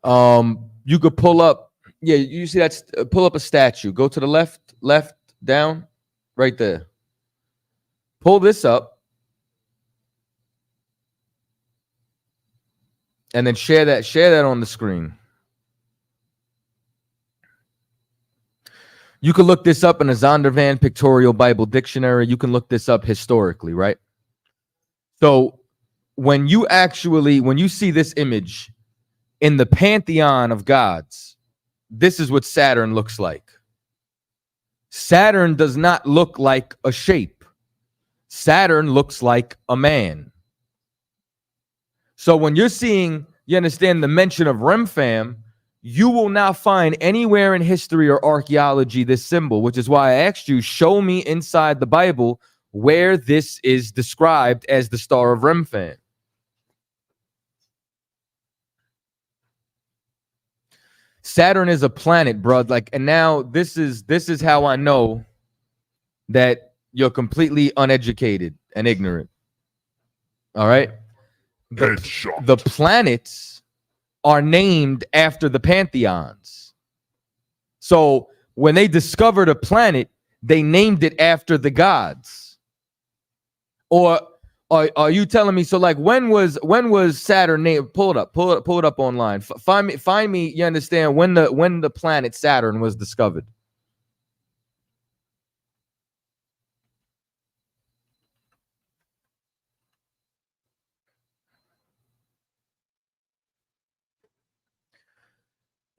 You could pull up, yeah, you see that's pull up a statue. Go to the left, down, right there. Pull this up. And then share that on the screen. You can look this up in a Zondervan Pictorial Bible Dictionary. You can look this up historically, right? So when you see this image in the pantheon of gods, this is what Saturn looks like. Saturn does not look like a shape. Saturn looks like a man. So when you're seeing, you understand, the mention of Remphan, you will not find anywhere in history or archaeology this symbol, which is why I asked you, show me inside the Bible where this is described as the Star of Remphan. Saturn is a planet, bro. Like, and now this is how I know that you're completely uneducated and ignorant. All right? The planets are named after the pantheons. So when they discovered a planet, they named it after the gods. Or are you telling me, so like when was Saturn named? Pull it up online. Find me, you understand, when the planet Saturn was discovered.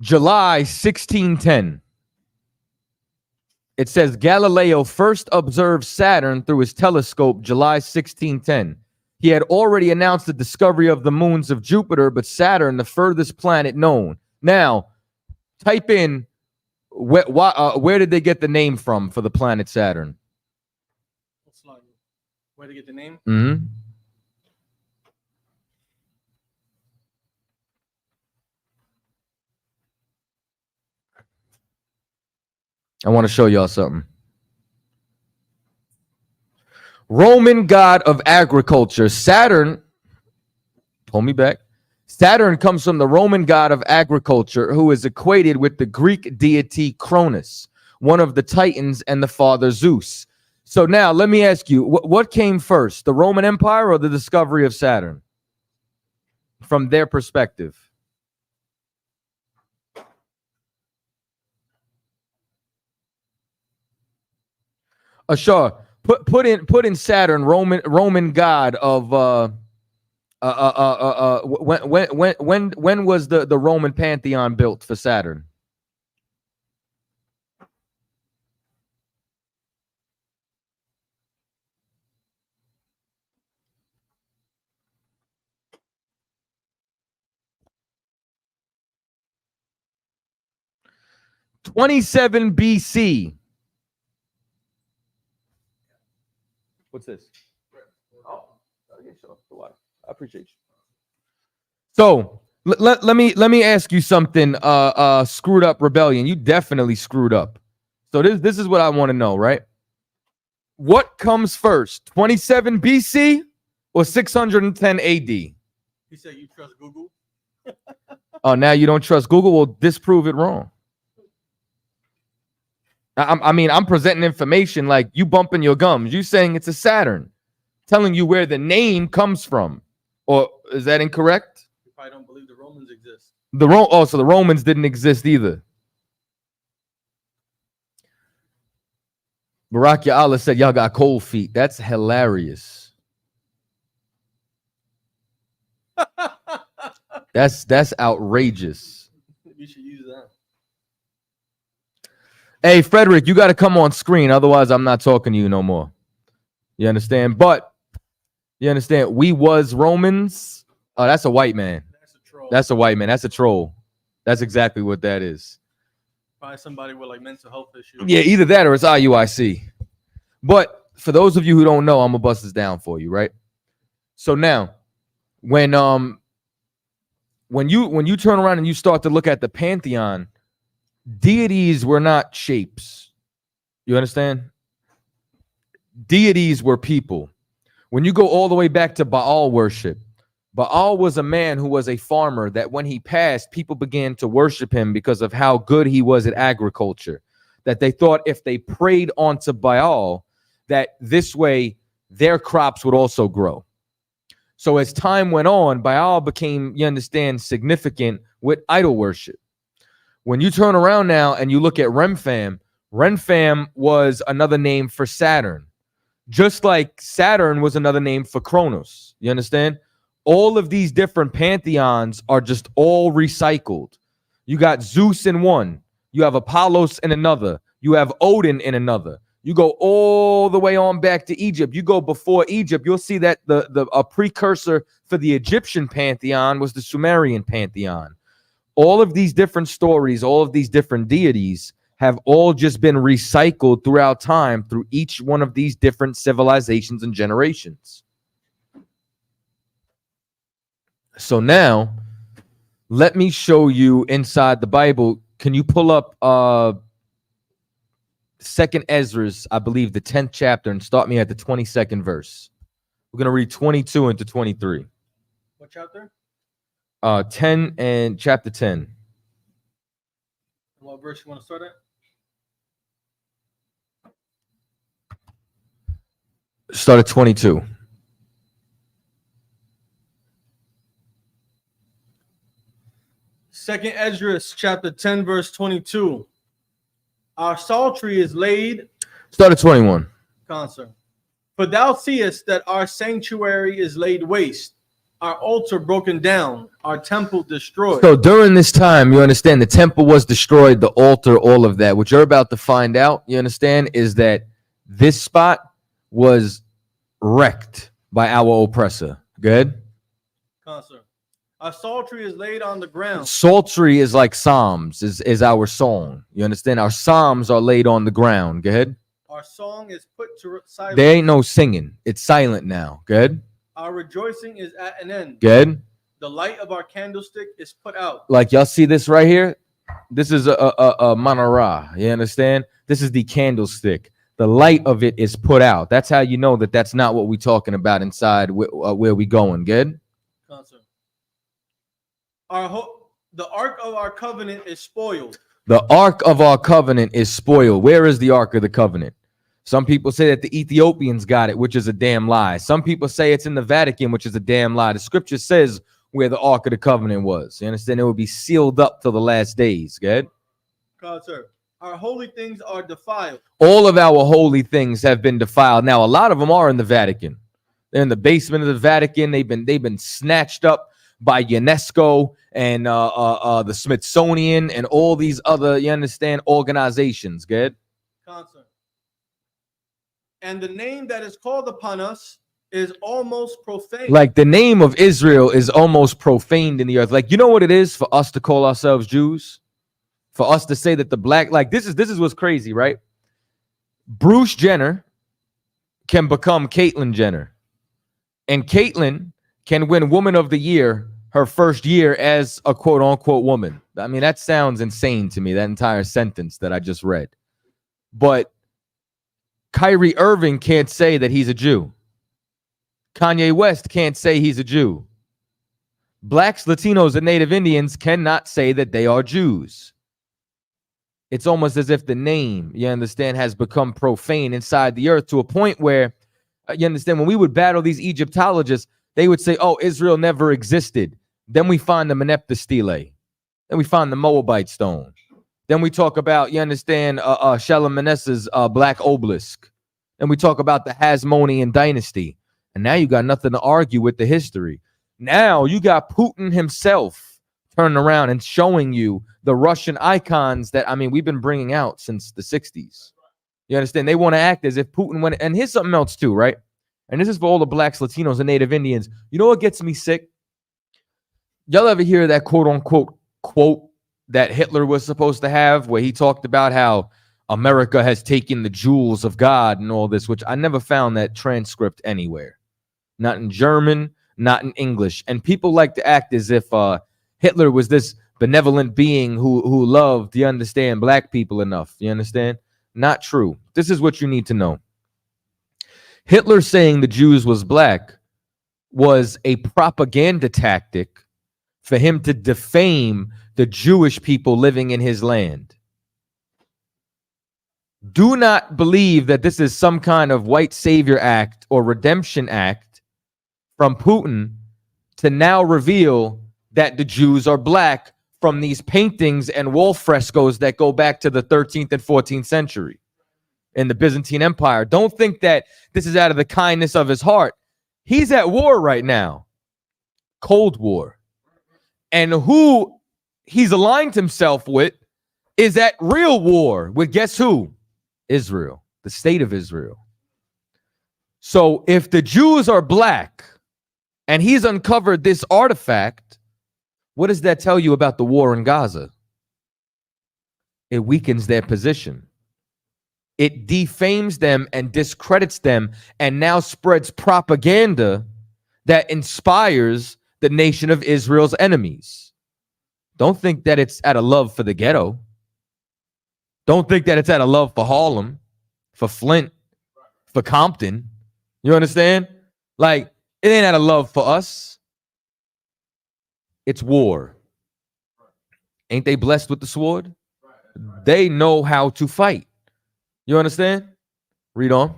July 1610. It says Galileo first observed Saturn through his telescope July 1610. He had already announced the discovery of the moons of Jupiter, but Saturn, the furthest planet known. Now, type in where did they get the name from for the planet Saturn? Where did they get the name? Mm-hmm. I want to show y'all something. Roman god of agriculture. Saturn, pull me back. Saturn comes from the Roman god of agriculture, who is equated with the Greek deity Cronus, one of the Titans, and the father Zeus. So now let me ask you, what came first, the Roman Empire or the discovery of Saturn? From their perspective. Sure. Put in Saturn, Roman god of when was the Roman pantheon built for Saturn? (27 BC). What's this? Oh, yeah, sure. I appreciate you. So let me ask you something. Screwed up rebellion. You definitely screwed up. So this is what I want to know, right? What comes first, 27 BC or 610 AD? You said you trust Google. Oh, now you don't trust Google? Well, disprove it wrong. I mean, I'm presenting information like you bumping your gums. You saying it's a Saturn, telling you where the name comes from. Or is that incorrect? You probably don't believe the Romans exist. So the Romans didn't exist either. Barack Allah said y'all got cold feet. That's hilarious. That's outrageous. You should use that. Hey, Frederick, you got to come on screen. Otherwise, I'm not talking to you no more. You understand? But you understand, we was Romans. Oh, that's a white man. That's a troll. That's a white man. That's a troll. That's exactly what that is. Probably somebody with like mental health issues. Yeah, either that or it's IUIC. But for those of you who don't know, I'm gonna bust this down for you, right? So now, when you turn around and you start to look at the pantheon, deities were not shapes. You understand? Deities were people. When you go all the way back to Baal worship, Baal was a man who was a farmer that when he passed, people began to worship him because of how good he was at agriculture. That they thought if they prayed onto Baal, that this way their crops would also grow. So as time went on, Baal became, you understand, significant with idol worship. When you turn around now and you look at Remphan, Remphan was another name for Saturn. Just like Saturn was another name for Kronos. You understand? All of these different pantheons are just all recycled. You got Zeus in one. You have Apollos in another. You have Odin in another. You go all the way on back to Egypt. You go before Egypt, you'll see that a precursor for the Egyptian pantheon was the Sumerian pantheon. All of these different stories, all of these different deities have all just been recycled throughout time through each one of these different civilizations and generations. So now, let me show you inside the Bible. Can you pull up 2nd Ezra's, I believe, the 10th chapter, and start me at the 22nd verse? We're going to read 22 into 23. What chapter? 10 and chapter 10. What verse you want to start at? Start at 22. Second Esdras chapter 10 verse 22. Our psaltery is laid. Start at 21. Concert. For thou seest that our sanctuary is laid waste, our altar broken down, our temple destroyed. So during this time, you understand, the temple was destroyed, the altar, all of that. What you're about to find out, you understand, is that this spot was wrecked by our oppressor. Good? Concert. Our psaltery is laid on the ground. Psaltery is like psalms, is our song. You understand? Our psalms are laid on the ground. Go ahead. Our song is put to silence. There ain't no singing. It's silent now. Good? Our rejoicing is at an end. Good? The light of our candlestick is put out. Like y'all see this right here? This is a menorah. You understand? This is the candlestick. The light of it is put out. That's how you know that that's not what we're talking about inside where we going. Good? Concert. The ark of our covenant is spoiled. The ark of our covenant is spoiled. Where is the ark of the covenant? Some people say that the Ethiopians got it, which is a damn lie. Some people say it's in the Vatican, which is a damn lie. The scripture says where the ark of the covenant was. You understand? It would be sealed up till the last days. Good? Concert. Our holy things are defiled. All of our holy things have been defiled. Now, a lot of them are in the Vatican. They're in the basement of the Vatican. They've been snatched up by UNESCO and the Smithsonian and all these other, you understand, organizations. Good? Concert. And the name that is called upon us is almost profane. Like the name of Israel is almost profaned in the earth. Like, you know what it is for us to call ourselves Jews? For us to say that the black, like this is what's crazy, right? Bruce Jenner can become Caitlyn Jenner. And Caitlyn can win Woman of the Year her first year as a quote unquote woman. I mean, that sounds insane to me, that entire sentence that I just read. But Kyrie Irving can't say that he's a Jew. Kanye West can't say he's a Jew. Blacks, Latinos, and Native Indians cannot say that they are Jews. It's almost as if the name, you understand, has become profane inside the earth to a point where, you understand, when we would battle these Egyptologists, they would say, oh, Israel never existed. Then we find the Meneptah stele. Then we find the Moabite stone. Then we talk about, you understand, Shalmaneser's black obelisk. And we talk about the Hasmonean dynasty. And now you got nothing to argue with the history. Now you got Putin himself turning around and showing you the Russian icons that, I mean, we've been bringing out since the 60s. You understand? They want to act as if Putin went. And here's something else too, right? And this is for all the blacks, Latinos, and Native Indians. You know what gets me sick? Y'all ever hear that quote unquote quote that Hitler was supposed to have, where he talked about how America has taken the jewels of God and all this, which I never found that transcript anywhere. Not in German, not in English. And people like to act as if Hitler was this benevolent being who loved, you understand, black people enough. You understand? Not true. This is what you need to know. Hitler saying the Jews was black was a propaganda tactic for him to defame the Jewish people living in his land. Do not believe that this is some kind of white savior act or redemption act from Putin to now reveal that the Jews are black from these paintings and wall frescoes that go back to the 13th and 14th century in the Byzantine Empire. Don't think that this is out of the kindness of his heart. He's at war right now. Cold War. And who he's aligned himself with is at real war with guess who? Israel, the state of Israel. So if the Jews are black and he's uncovered this artifact, what does that tell you about the war in Gaza? It weakens their position. It defames them and discredits them and now spreads propaganda that inspires the nation of Israel's enemies. Don't think that it's out of love for the ghetto. Don't think that it's out of love for Harlem, for Flint, for Compton. You understand? Like, it ain't out of love for us. It's war. Ain't they blessed with the sword? They know how to fight. You understand? Read on.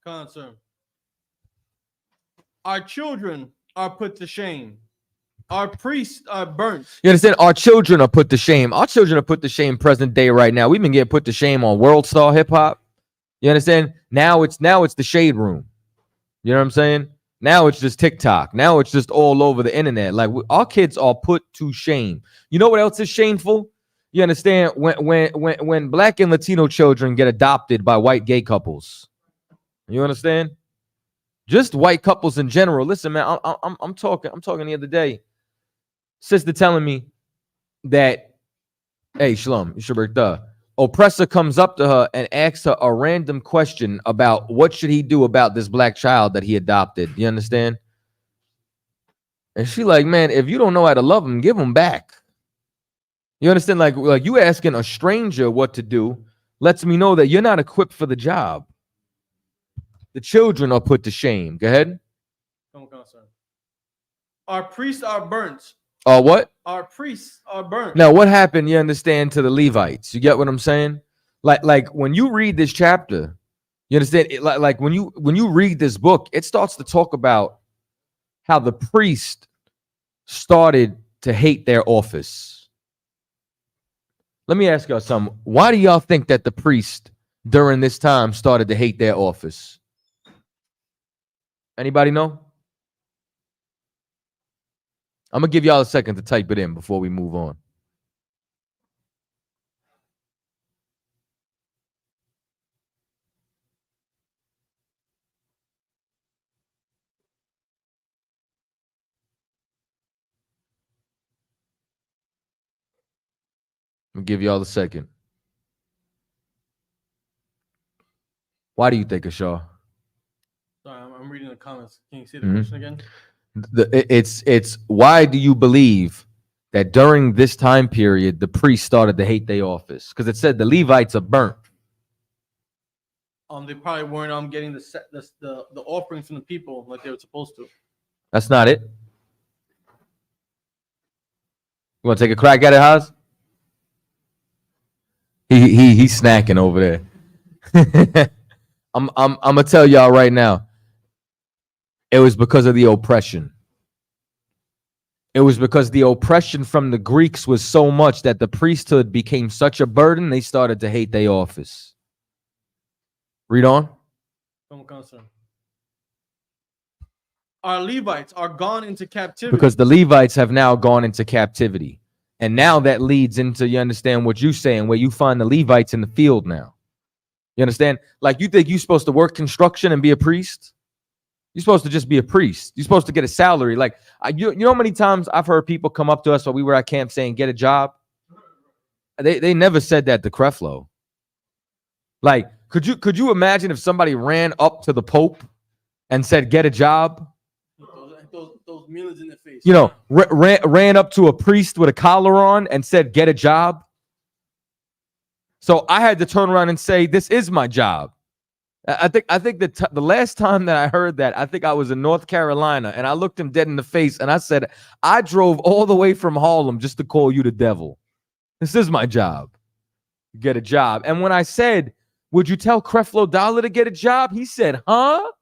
Concern. Our children are put to shame. Our priests are burnt. You understand? Our children are put to shame. Our children are put to shame present day right now. We've been getting put to shame on World Star Hip Hop. You understand? Now it's the shade room. You know what I'm saying? Now it's just TikTok. Now it's just all over the internet. Like our kids are put to shame. You know what else is shameful? You understand? When black and Latino children get adopted by white gay couples. You understand? Just white couples in general. Listen, man, I'm talking the other day. Sister telling me that, hey, Shalom, oppressor comes up to her and asks her a random question about what should he do about this black child that he adopted. You understand? And she like, man, if you don't know how to love him, give him back. You understand? Like you asking a stranger what to do lets me know that you're not equipped for the job. The children are put to shame. Go ahead. Our priests are burnt. What? Our priests are burnt. Now, what happened, you understand, to the Levites? You get what I'm saying? Like when you read this chapter, you understand? Like when you read this book, it starts to talk about how the priest started to hate their office. Let me ask y'all something. Why do y'all think that the priest during this time started to hate their office? Anybody know? I'm going to give y'all a second to type it in before we move on. I'm going to give y'all a second. Why do you think, Ashar? Sorry, I'm reading the comments. Can you see the question again? It's why do you believe that during this time period the priests started to hate their office? Because it said the Levites are burnt. They probably weren't getting the offerings from the people like they were supposed to. That's not it. You want to take a crack at it, Haas? He's snacking over there. I'm gonna tell y'all right now. It was because of the oppression. It was because the oppression from the Greeks was so much that the priesthood became such a burden, they started to hate their office. Read on. Our Levites are gone into captivity. Because the Levites have now gone into captivity. And now that leads into, you understand what you're saying, where you find the Levites in the field now. You understand? Like, you think you're supposed to work construction and be a priest? You're supposed to just be a priest. You're supposed to get a salary. Like, you know how many times I've heard people come up to us while we were at camp saying, get a job? They never said that to Creflo. Like, could you imagine if somebody ran up to the Pope and said, get a job? Those millions in the face. You know, ran up to a priest with a collar on and said, get a job? So I had to turn around and say, this is my job. I think that the last time that I heard that, I think I was in North Carolina, and I looked him dead in the face and I said, I drove all the way from Harlem just to call you the devil. This is my job. Get a job. And when I said, would you tell Creflo Dollar to get a job? He said, huh?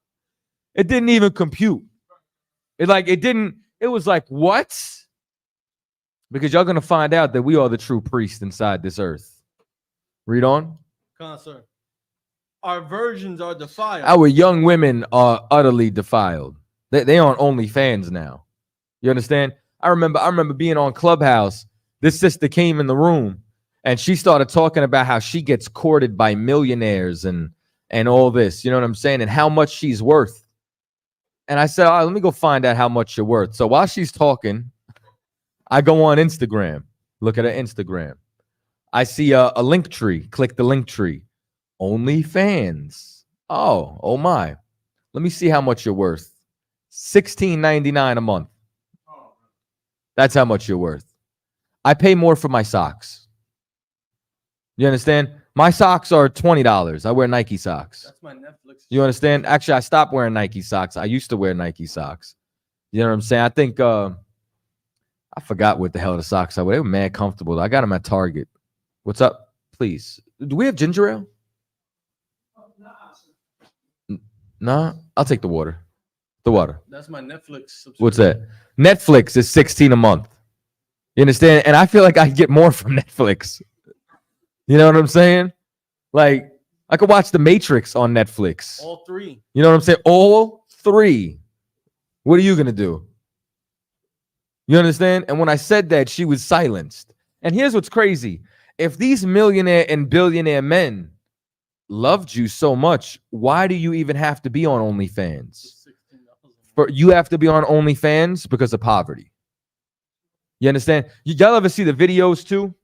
It didn't even compute. It was like, what? Because y'all going to find out that we are the true priest inside this earth. Read on. Concert. Our virgins are defiled. Our young women are utterly defiled. They on OnlyFans now. You understand? I remember being on Clubhouse. This sister came in the room and she started talking about how she gets courted by millionaires and all this. You know what I'm saying? And how much she's worth. And I said, all right, let me go find out how much you're worth. So while she's talking, I go on Instagram. Look at her Instagram. I see a link tree. Click the link tree. OnlyFans. Oh my. Let me see how much you're worth. $16.99 a month. That's how much you're worth. I pay more for my socks. You understand? My socks are $20. I wear Nike socks. That's my Netflix. You understand? Actually, I stopped wearing Nike socks. I used to wear Nike socks. You know what I'm saying? I think I forgot what the hell the socks are. They were mad comfortable. I got them at Target. What's up? Please. Do we have ginger ale? No, I'll take the water. The water. That's my Netflix. What's that? Netflix is $16 a month. You understand? And I feel like I get more from Netflix. You know what I'm saying? Like, I could watch The Matrix on Netflix. All three. You know what I'm saying? All three. What are you going to do? You understand? And when I said that, she was silenced. And here's what's crazy. If these millionaire and billionaire men loved you so much, why do you even have to be on OnlyFans? You have to be on OnlyFans because of poverty. You understand? Y'all ever see the videos too?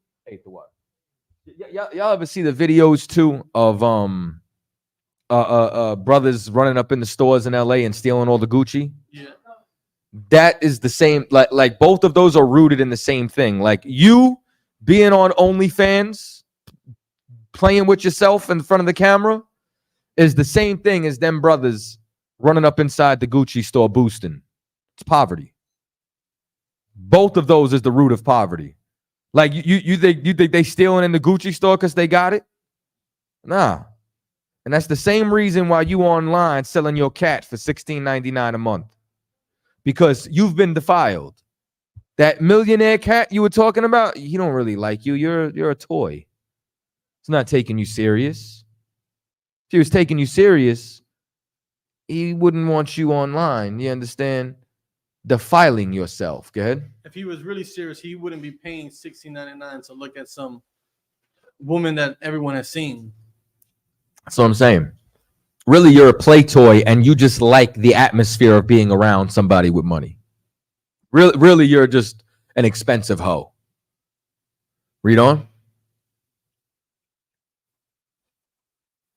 Y'all ever see the videos too of brothers running up in the stores in LA and stealing all the Gucci? Yeah. That is the same. Like both of those are rooted in the same thing. Like you being on OnlyFans, playing with yourself in front of the camera, is the same thing as them brothers running up inside the Gucci store boosting. It's poverty. Both of those is the root of poverty. Like you think they stealing in the Gucci store because they got it? Nah. And that's the same reason why you online selling your cat for $16.99 a month. Because you've been defiled. That millionaire cat you were talking about, he don't really like you. You're a toy. It's not taking you serious. If he was taking you serious, he wouldn't want you online. You understand? Defiling yourself. Go ahead. If he was really serious, he wouldn't be paying $16.99 to look at some woman that everyone has seen. That's what I'm saying. Really, you're a play toy, and you just like the atmosphere of being around somebody with money. Really, you're just an expensive hoe. Read on.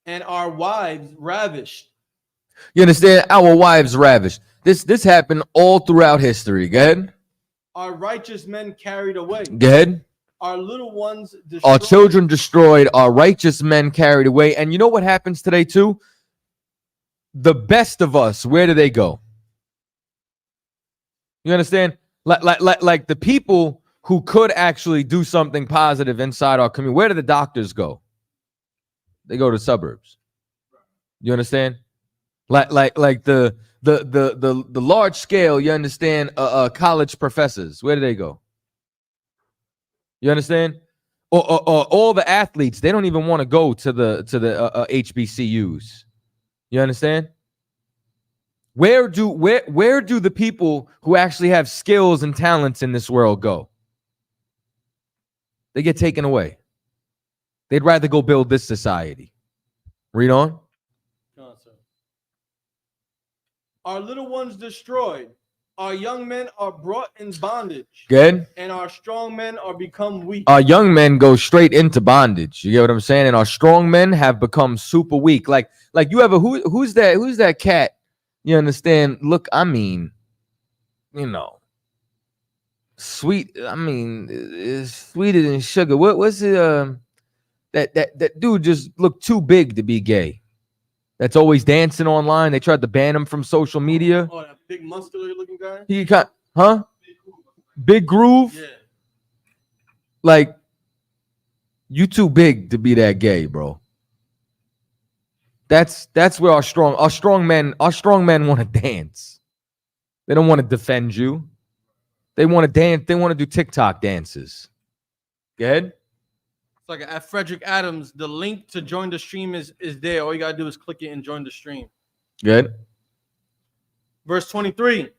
And our wives ravished. You understand? Our wives ravished. This happened all throughout history. Go ahead. Our righteous men carried away. Go ahead. Our little ones destroyed. Our children destroyed. Our righteous men carried away. And you know what happens today too? The best of us, where do they go? You understand? Like the people who could actually do something positive inside our community. Where do the doctors go? They go to suburbs. You understand? Like the large scale, you understand, college professors, where do they go? You understand? Or all the athletes, they don't even want to go to the HBCUs. You understand? Where do the people who actually have skills and talents in this world go? They get taken away. They'd rather go build this society. Read on. Our little ones destroyed. Our young men are brought in bondage. Good. And our strong men are become weak. Our young men go straight into bondage. You get what I'm saying? And our strong men have become super weak. Like you ever who's that cat? You understand? Look, I mean, you know, sweet. I mean, it's sweeter than sugar. What's it? That dude just looked too big to be gay. That's always dancing online. They tried to ban him from social media. Oh, that big muscular looking guy? He got, huh? Big Groove? Yeah. Like, you too big to be that gay, bro. That's where our strong men want to dance. They don't want to defend you. They want to dance. They want to do TikTok dances. Go ahead. It's like at Frederick Adams, the link to join the stream is there. All you gotta do is click it and join the stream. Good. Verse 23.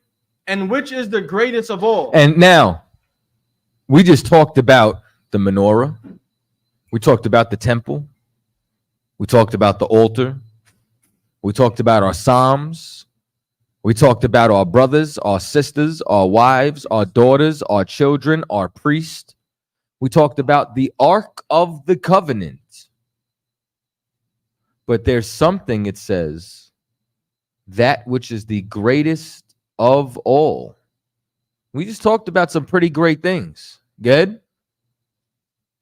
And which is the greatest of all? And now, we just talked about the menorah. We talked about the temple. We talked about the altar. We talked about our psalms. We talked about our brothers, our sisters, our wives, our daughters, our children, our priests. We talked about the Ark of the Covenant. But there's something, it says, that which is the greatest of all. We just talked about some pretty great things. Good?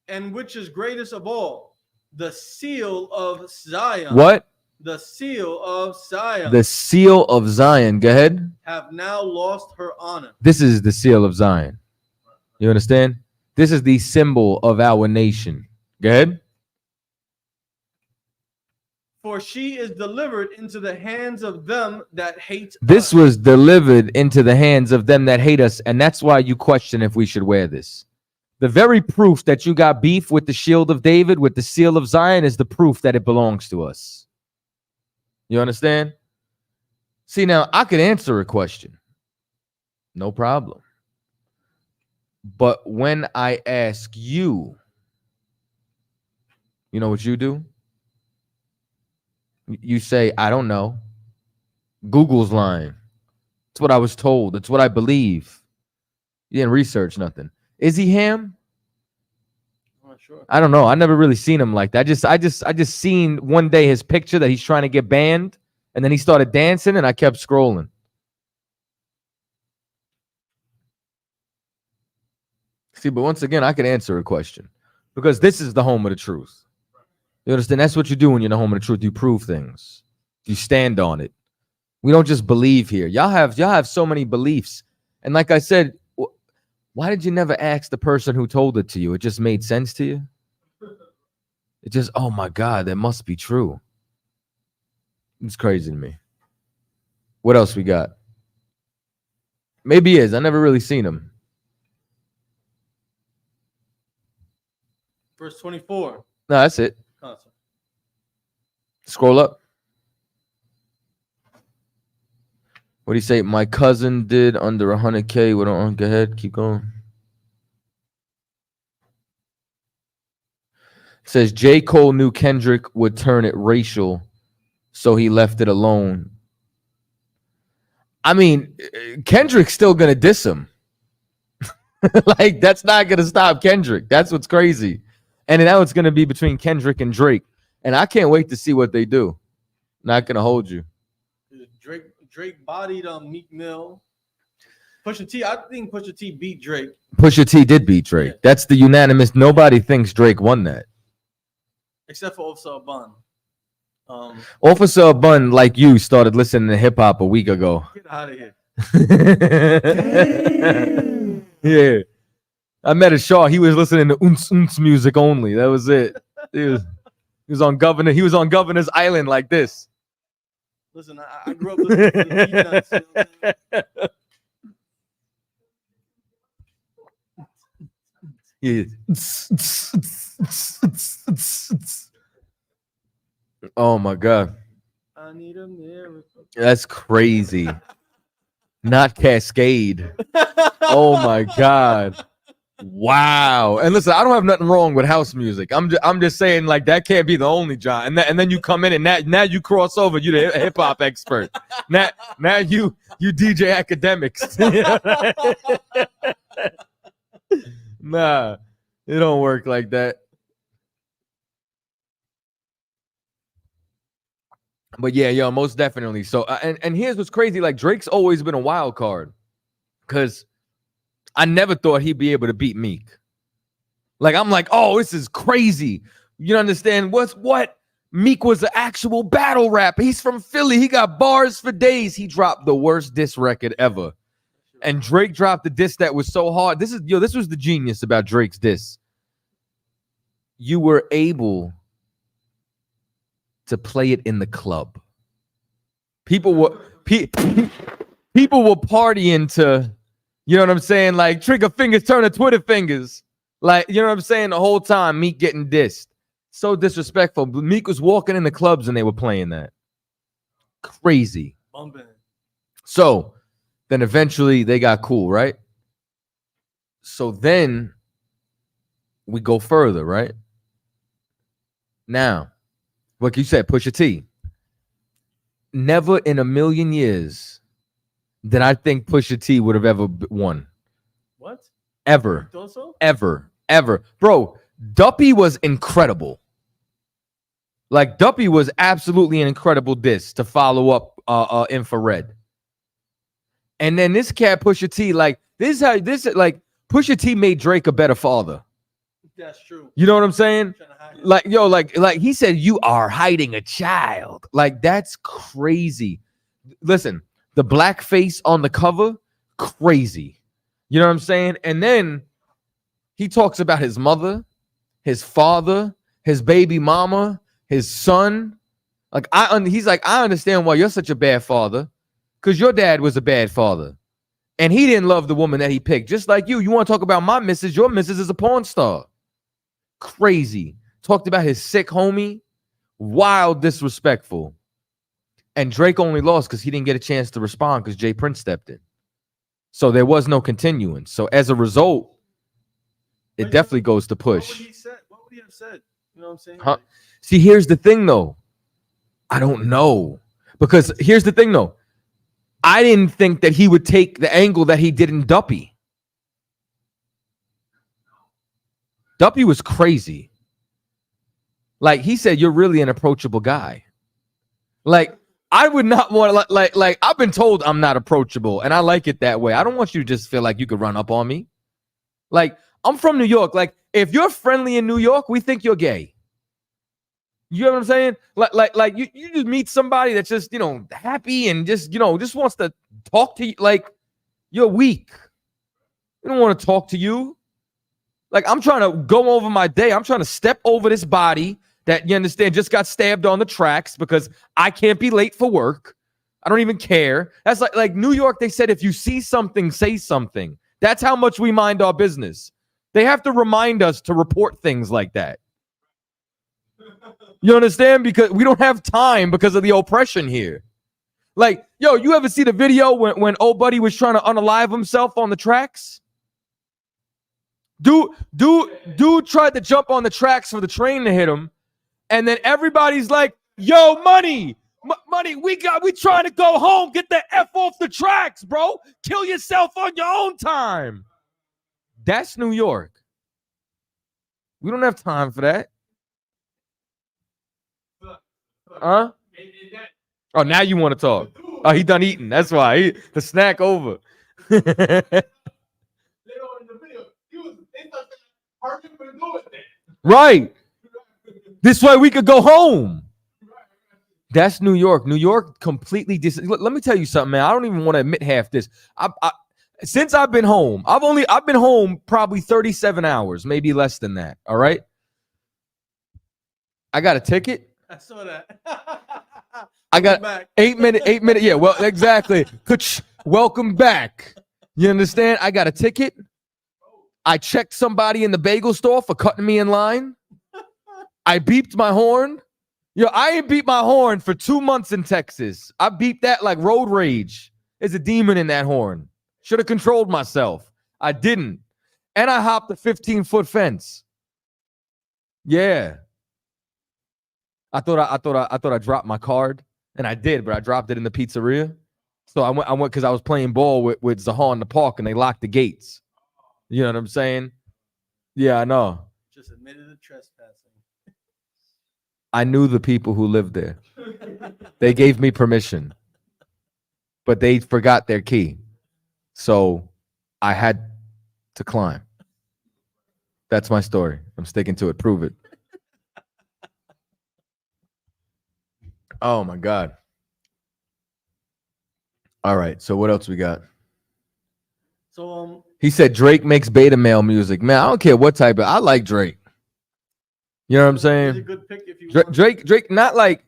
And which is greatest of all? The seal of Zion. What? The seal of Zion. The seal of Zion. Go ahead. Have now lost her honor. This is the seal of Zion. You understand? This is the symbol of our nation. Go ahead. For she is delivered into the hands of them that hate This us. was delivered into the hands of them that hate us, and that's why you question if we should wear this. The very proof that you got beef with the shield of David, with the seal of Zion, is the proof that it belongs to us. You understand? See, now, I could answer a question. No problem. But when I ask you, you know what you do? You say, I don't know. Google's lying. It's what I was told. It's what I believe. You didn't research nothing. Is he ham? I'm not sure. I don't know. I never really seen him like that. I just seen one day his picture that he's trying to get banned, and then he started dancing, and I kept scrolling. See, but once again, I could answer a question because this is the home of the truth. You understand? That's what you do when you're in the home of the truth. You prove things. You stand on it. We don't just believe here. Y'all have so many beliefs. And like I said, why did you never ask the person who told it to you? It just made sense to you? It just, oh my God, that must be true. It's crazy to me. What else we got? Maybe he is. I never really seen him. Verse 24. No, that's it. Constant. Scroll up. What do you say? My cousin did under 100K. What on? Go ahead. Keep going. It says J. Cole knew Kendrick would turn it racial, so he left it alone. I mean, Kendrick's still going to diss him. Like, that's not going to stop Kendrick. That's what's crazy. And now it's going to be between Kendrick and Drake. And I can't wait to see what they do. Not going to hold you. Drake bodied Meek Mill. Pusha T, I think Pusha T beat Drake. Pusha T did beat Drake. Yeah. That's the unanimous. Nobody thinks Drake won that. Except for Officer Bun. Officer Bun, like you, started listening to hip hop a week ago. Get out of here. Yeah. I met a Shaw. He was listening to unts music only. That was it. He was on Governor. He was on Governor's Island like this. Listen, I grew up listening to the Peanuts. Yeah. Oh my God. I need a miracle. That's crazy. Not Cascade. Oh my God. Wow. And listen, I don't have nothing wrong with house music. I'm just saying, like, that can't be the only genre. And then you come in and now you cross over. You're the hip hop expert. Now you DJ academics. Nah, it don't work like that. But yeah, yo, most definitely. So and here's what's crazy. Like, Drake's always been a wild card, because I never thought he'd be able to beat Meek. Like, I'm like, oh, this is crazy. You understand? What? Meek was an actual battle rapper. He's from Philly. He got bars for days. He dropped the worst diss record ever. And Drake dropped the diss that was so hard. This was the genius about Drake's diss. You were able to play it in the club. People were partying to, you know what I'm saying? Like trigger fingers turn to Twitter fingers. Like, you know what I'm saying? The whole time Meek getting dissed. So disrespectful. Meek was walking in the clubs and they were playing that. Crazy. Bumping. So then eventually they got cool, right? So then we go further, right? Now, like you said, Pusha T. Never in a million years did I think Pusha T would have ever won. What? Ever. You thought so? Ever. Bro, Duppy was incredible. Like, Duppy was absolutely an incredible diss to follow up Infrared. And then this cat, Pusha T, like, Pusha T made Drake a better father. That's true. You know what I'm saying? Like, yo, like he said, you are hiding a child. Like, that's crazy. Listen, the blackface on the cover, crazy. You know what I'm saying? And then he talks about his mother, his father, his baby mama, his son. Like, he's like, I understand why you're such a bad father, because your dad was a bad father. And he didn't love the woman that he picked. Just like you. You want to talk about my missus? Your missus is a porn star. Crazy. Talked about his sick homie. Wild disrespectful. And Drake only lost because he didn't get a chance to respond because Jay Prince stepped in. So there was no continuance. So as a result, it definitely goes to push. What would he have said? You know what I'm saying? Huh? See, here's the thing, though. I don't know. Because here's the thing, though. I didn't think that he would take the angle that he did in Duppy. Duppy was crazy. Like, he said, you're really an approachable guy. Like, I would not want to, like, I've been told I'm not approachable, and I like it that way. I don't want you to just feel like you could run up on me. Like, I'm from New York. Like, if you're friendly in New York, we think you're gay. You know what I'm saying? Like you just meet somebody that's just, you know, happy and just, you know, just wants to talk to you. Like, you're weak. We don't want to talk to you. Like, I'm trying to go over my day. I'm trying to step over this body that, you understand, just got stabbed on the tracks because I can't be late for work. I don't even care. That's like New York, they said, if you see something, say something. That's how much we mind our business. They have to remind us to report things like that. You understand? Because we don't have time because of the oppression here. Like, yo, you ever see the video when old buddy was trying to unalive himself on the tracks? Dude tried to jump on the tracks for the train to hit him. And then everybody's like, yo, money, we trying to go home. Get the F off the tracks, bro. Kill yourself on your own time. That's New York. We don't have time for that. Huh? Oh, now you want to talk. Oh, he done eating. That's why. The snack over. Right. This way we could go home. That's New York. New York completely let me tell you something, man. I don't even want to admit half this. Since I've been home, I've been home probably 37 hours, maybe less than that. All right. I got a ticket. I saw that. I got 8 minute. Yeah, well, exactly. Welcome back. You understand? I got a ticket. I checked somebody in the bagel store for cutting me in line. I beeped my horn. Yo, I ain't beeped my horn for 2 months in Texas. I beeped that like road rage. There's a demon in that horn. Should have controlled myself. I didn't. And I hopped a 15-foot fence. Yeah. I thought I dropped my card, and I did, but I dropped it in the pizzeria. So I went because I was playing ball with Zahar in the park, and they locked the gates. You know what I'm saying? Yeah, I know. Just admitted to trespassing. I knew the people who lived there. They gave me permission, but they forgot their key. So I had to climb. That's my story. I'm sticking to it. Prove it. Oh my God. All right. So what else we got? So He said Drake makes beta male music. Man, I don't care what type of. I like Drake. You know what I'm he's a saying? good pick if you want. Drake, not like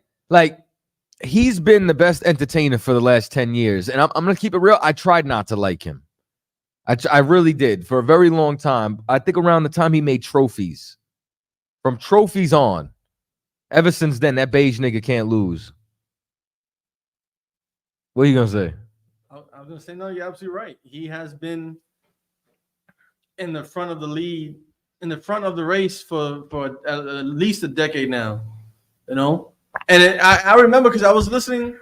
he's been the best entertainer for the last 10 years. And I'm gonna keep it real. I tried not to like him. I really did for a very long time. I think around the time he made Trophies. From Trophies on. Ever since then, that beige nigga can't lose. What are you gonna say? I was gonna say no. You're absolutely right. He has been in the front of the lead, in the front of the race for at least a decade now. You know, and I remember because I was listening.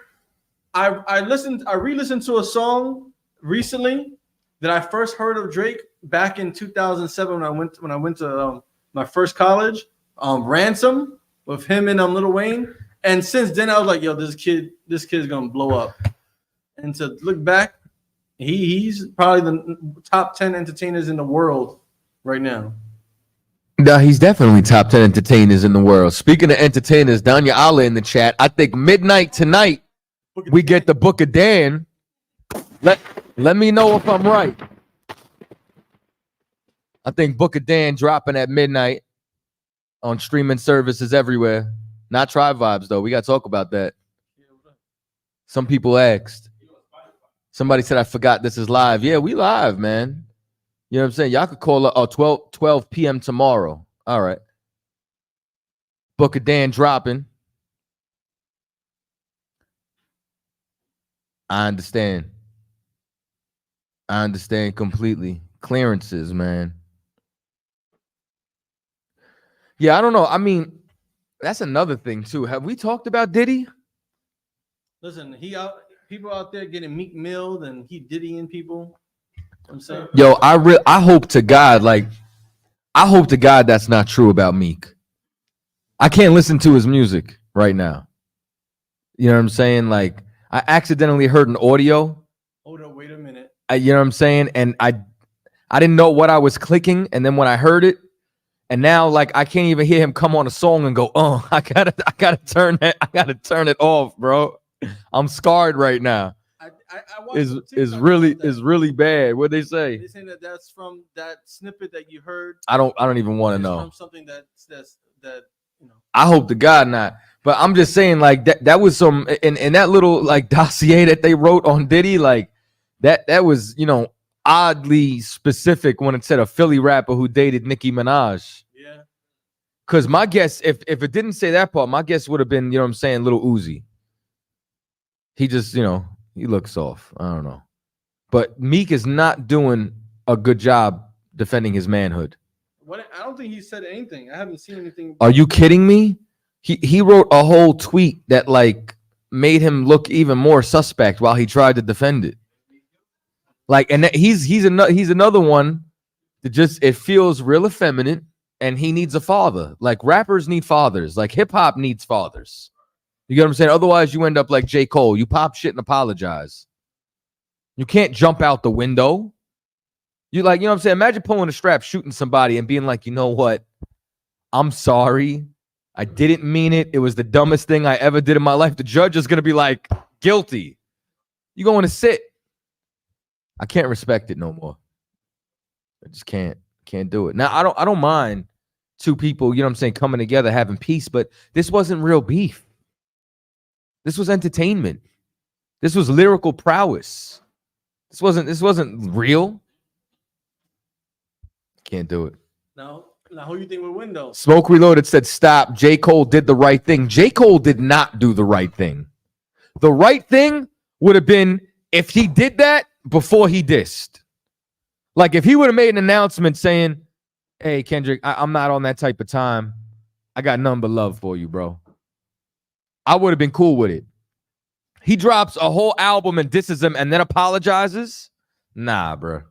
I re-listened to a song recently that I first heard of Drake back in 2007 when I went to my first college. Ransom with him and Lil Wayne. And since then I was like, yo, this kid's gonna blow up. And to look back, he's probably the top 10 entertainers in the world right now. No, he's definitely top 10 entertainers in the world. Speaking of entertainers, Danya Allah in the chat. I think midnight tonight we get the Book of Dan. Let me know if I'm right. I think Book of Dan dropping at midnight on streaming services everywhere. Not Tribe Vibes, though. We got to talk about that. Some people asked. Somebody said, I forgot this is live. Yeah, we live, man. You know what I'm saying? Y'all could call up 12 p.m. tomorrow. All right. Book of Dan dropping. I understand completely. Clearances, man. Yeah, I don't know. I mean, that's another thing, too. Have we talked about Diddy? Listen, people out there getting Meek Milled and he Diddying people. I'm saying, yo, I hope to God, that's not true about Meek. I can't listen to his music right now. You know what I'm saying? Like, I accidentally heard an audio. Hold up, wait a minute. You know what I'm saying? And I didn't know what I was clicking, and then when I heard it, and now like I can't even hear him come on a song and go, oh, I gotta turn it off, bro. I'm scarred right now. Is really bad. What they say? They saying that's from that snippet that you heard. I don't even want to know. From something that you know. I hope to God not. But I'm just saying, like that was some in that little like dossier that they wrote on Diddy, like that was, you know, oddly specific when it said a Philly rapper who dated Nicki Minaj. Yeah. Because my guess, if it didn't say that part, my guess would have been, you know what I'm saying, Lil Uzi. He just, you know, he looks off. I don't know. But Meek is not doing a good job defending his manhood. I don't think he said anything. I haven't seen anything. Are you kidding me? He wrote a whole tweet that like made him look even more suspect while he tried to defend it. Like, and he's another one that just, it feels real effeminate, and he needs a father. Like rappers need fathers. Like hip hop needs fathers. You get what I'm saying? Otherwise, you end up like J. Cole. You pop shit and apologize. You can't jump out the window. You like, you know what I'm saying? Imagine pulling a strap, shooting somebody, and being like, you know what? I'm sorry. I didn't mean it. It was the dumbest thing I ever did in my life. The judge is going to be like, guilty. You going to sit. I can't respect it no more. I just can't do it. Now, I don't mind two people, you know what I'm saying, coming together, having peace, but this wasn't real beef. This was entertainment. This was lyrical prowess. This wasn't real. Can't do it. Now who you think would win though? Smoke Reloaded said, stop. J. Cole did the right thing. J. Cole did not do the right thing. The right thing would have been if he did that before he dissed. Like if he would have made an announcement saying, hey, Kendrick, I'm not on that type of time. I got nothing but love for you, bro. I would have been cool with it. He drops a whole album and disses him and then apologizes. Nah, bro.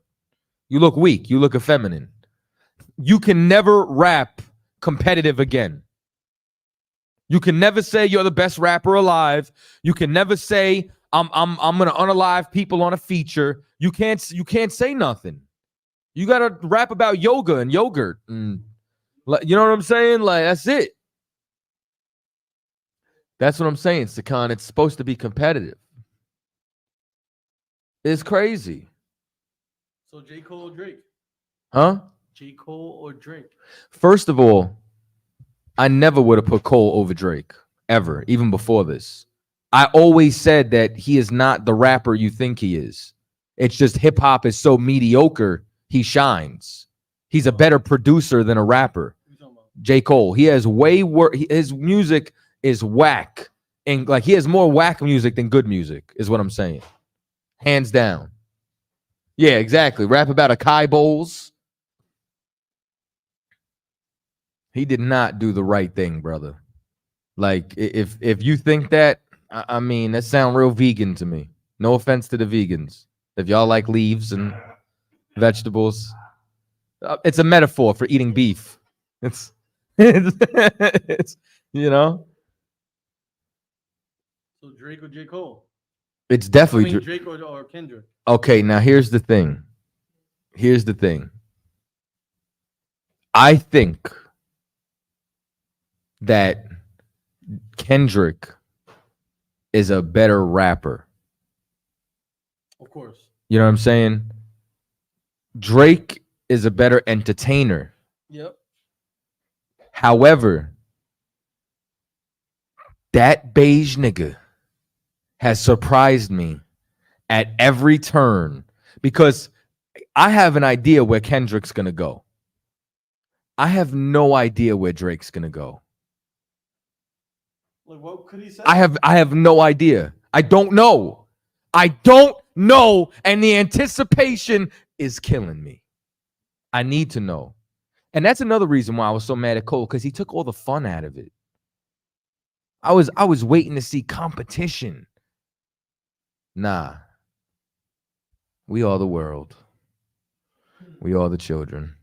You look weak. You look effeminate. You can never rap competitive again. You can never say you're the best rapper alive. You can never say I'm gonna unalive people on a feature. You can't say nothing. You gotta rap about yoga and yogurt. And, you know what I'm saying? Like, that's it. That's what I'm saying, Sakan. It's supposed to be competitive. It's crazy. So J. Cole or Drake? Huh? J. Cole or Drake? First of all, I never would have put Cole over Drake, ever, even before this. I always said that he is not the rapper you think he is. It's just hip hop is so mediocre, he shines. He's a better producer than a rapper. J. Cole, he has way worse. His music is whack. And like he has more whack music than good music, is what I'm saying. Hands down. Yeah, exactly. Rap about acai bowls. He did not do the right thing, brother. Like, if you think that, I mean, that sound real vegan to me. No offense to the vegans. If y'all like leaves and vegetables, it's a metaphor for eating beef. It's you know. So Drake or J. Cole? It's definitely Drake or Kendrick. Okay, now here's the thing. I think that Kendrick is a better rapper. Of course. You know what I'm saying? Drake is a better entertainer. Yep. However, that beige nigga has surprised me at every turn because I have an idea where Kendrick's going to go. I have no idea where Drake's going to go. Like, what could he say? I have no idea. I don't know. And the anticipation is killing me. I need to know. And that's another reason why I was so mad at Cole, because he took all the fun out of it. I was waiting to see competition. Nah. We are the world. We are the children.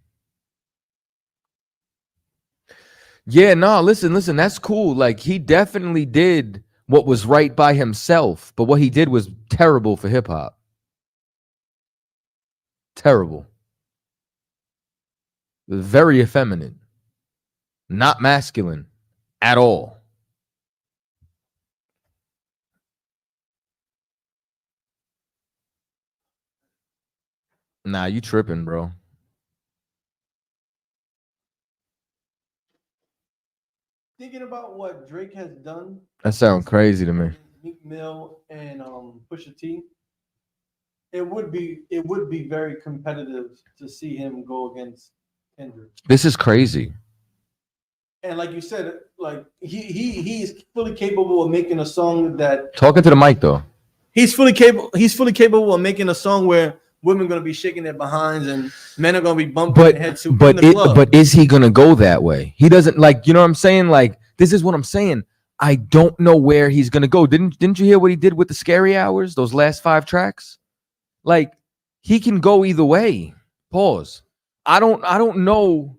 Yeah, no, listen, that's cool. Like, he definitely did what was right by himself, but what he did was terrible for hip hop. Terrible. Very effeminate. Not masculine at all. Nah, you tripping, bro. Thinking about what Drake has done. That sounds crazy to me. Meek Mill and Pusha T. It would be very competitive to see him go against Kendrick. This is crazy. And like you said, like he's fully capable of making a song that Talking to the mic though. He's fully capable of making a song where women are gonna be shaking their behinds and men are gonna be bumping their heads to in the club. But is he gonna go that way? He doesn't, like, you know what I'm saying? Like, this is what I'm saying. I don't know where he's gonna go. Didn't you hear what he did with the Scary Hours? Those last 5 tracks? Like, he can go either way. Pause. I don't know.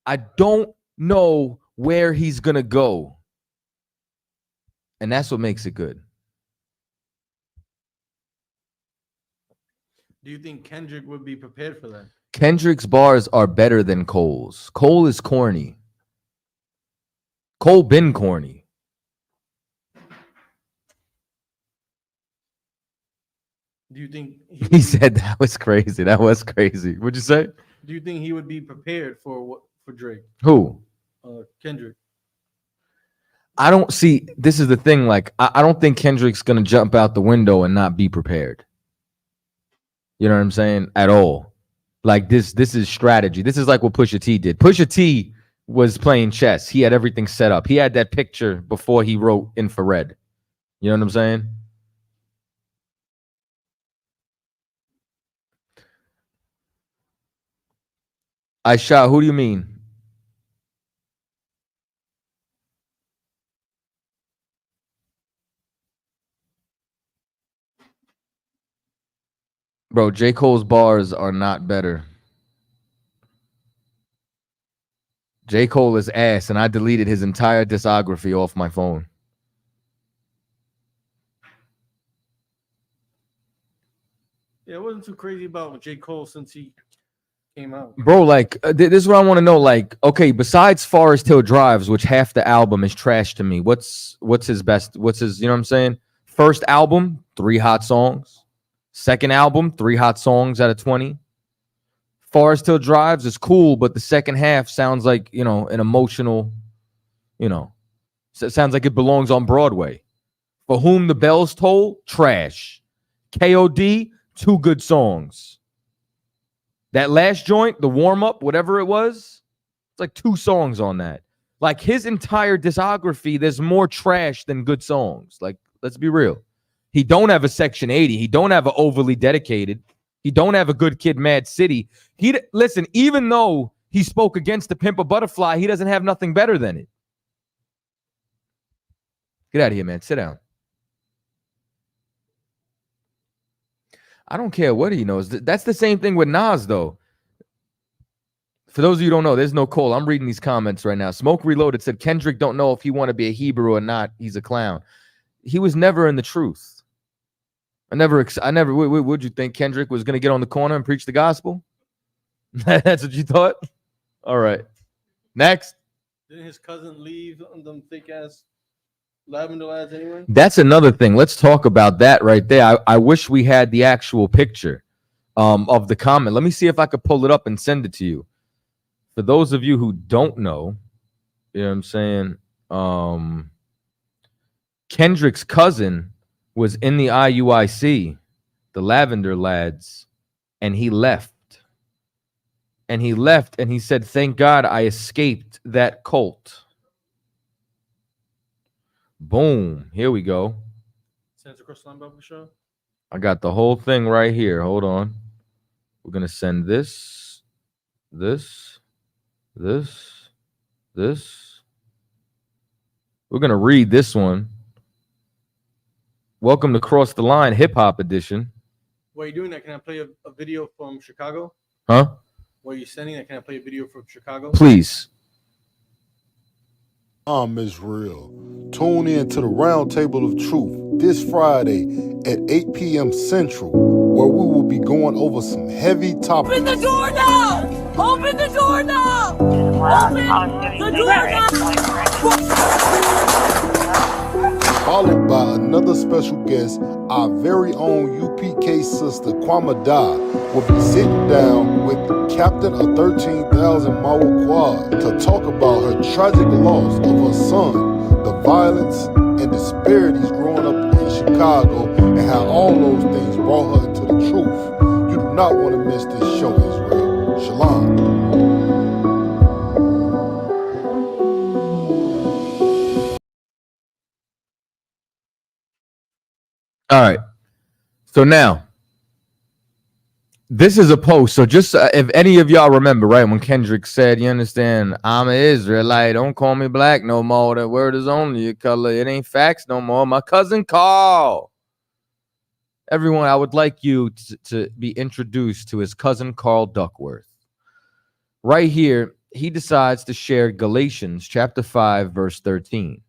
I don't know where he's gonna go. And that's what makes it good. Do you think Kendrick would be prepared for that? Kendrick's bars are better than Cole's. Cole is corny. Cole been corny. Do you think he said that was crazy? That was crazy. What'd you say? Do you think he would be prepared for Drake? Who? Kendrick. I don't see. This is the thing. Like, I don't think Kendrick's gonna jump out the window and not be prepared. You know what I'm saying? At all. Like, this is strategy. This is like what Pusha T did. Pusha T was playing chess. He had everything set up. He had that picture before he wrote Infrared. You know what I'm saying? I shot. Who do you mean? Bro, J. Cole's bars are not better. J. Cole is ass, and I deleted his entire discography off my phone. Yeah, I wasn't too crazy about J. Cole since he came out. Bro, like this is what I want to know. Like, okay, besides Forest Hill Drives, which half the album is trash to me, what's his best? What's his? You know what I'm saying? First album, 3 hot songs. Second album, 3 hot songs out of 20. Forest Hill Drives is cool, but the second half sounds like, you know, an emotional, you know, so it sounds like it belongs on Broadway. For Whom the Bells Toll, trash. KOD, 2 good songs. That last joint, the warm-up, whatever it was, it's like 2 songs on that. Like his entire discography, there's more trash than good songs. Like, let's be real. He don't have a Section 80. He don't have an Overly Dedicated. He don't have a Good Kid, Mad City. Listen, even though he spoke against the Pimp a Butterfly, he doesn't have nothing better than it. Get out of here, man. Sit down. I don't care what he knows. That's the same thing with Nas, though. For those of you who don't know, there's no call. I'm reading these comments right now. Smoke Reloaded said, Kendrick don't know if he want to be a Hebrew or not. He's a clown. He was never in the truth. Would you think Kendrick was going to get on the corner and preach the gospel? That's what you thought? All right. Next. Didn't his cousin leave on them thick ass lavender lads anyway? That's another thing. Let's talk about that right there. I wish we had the actual picture of the comment. Let me see if I could pull it up and send it to you. For those of you who don't know, you know what I'm saying? Kendrick's cousin was in the IUIC, the Lavender Lads, and he left. And he said, thank God I escaped that cult. Boom. Here we go. Santa Cruz Linebacker Show. I got the whole thing right here. Hold on. We're going to send this. We're going to read this one. Welcome to Cross the Line Hip Hop Edition. While you're doing that, can I play a video from Chicago? Huh? While you're sending that, can I play a video from Chicago? Please. I'm Israel. Tune in to the Round Table of Truth this Friday at 8 p.m. Central, where we will be going over some heavy topics. Open the door now! Open the door now! Open the door now! Followed by another special guest, our very own UPK sister Kwama Da will be sitting down with the captain of 13,000 Mawa Quad to talk about her tragic loss of her son, the violence and disparities growing up in Chicago, and how all those things brought her into the truth. You do not want to miss this show, Israel. Shalom. All right. So now, this is a post. So just if any of y'all remember, right, when Kendrick said, you understand, I'm an Israelite, don't call me black no more. That word is only a color. It ain't facts no more. My cousin Carl. Everyone, I would like you to be introduced to his cousin Carl Duckworth. Right here, he decides to share Galatians chapter 5, verse 13.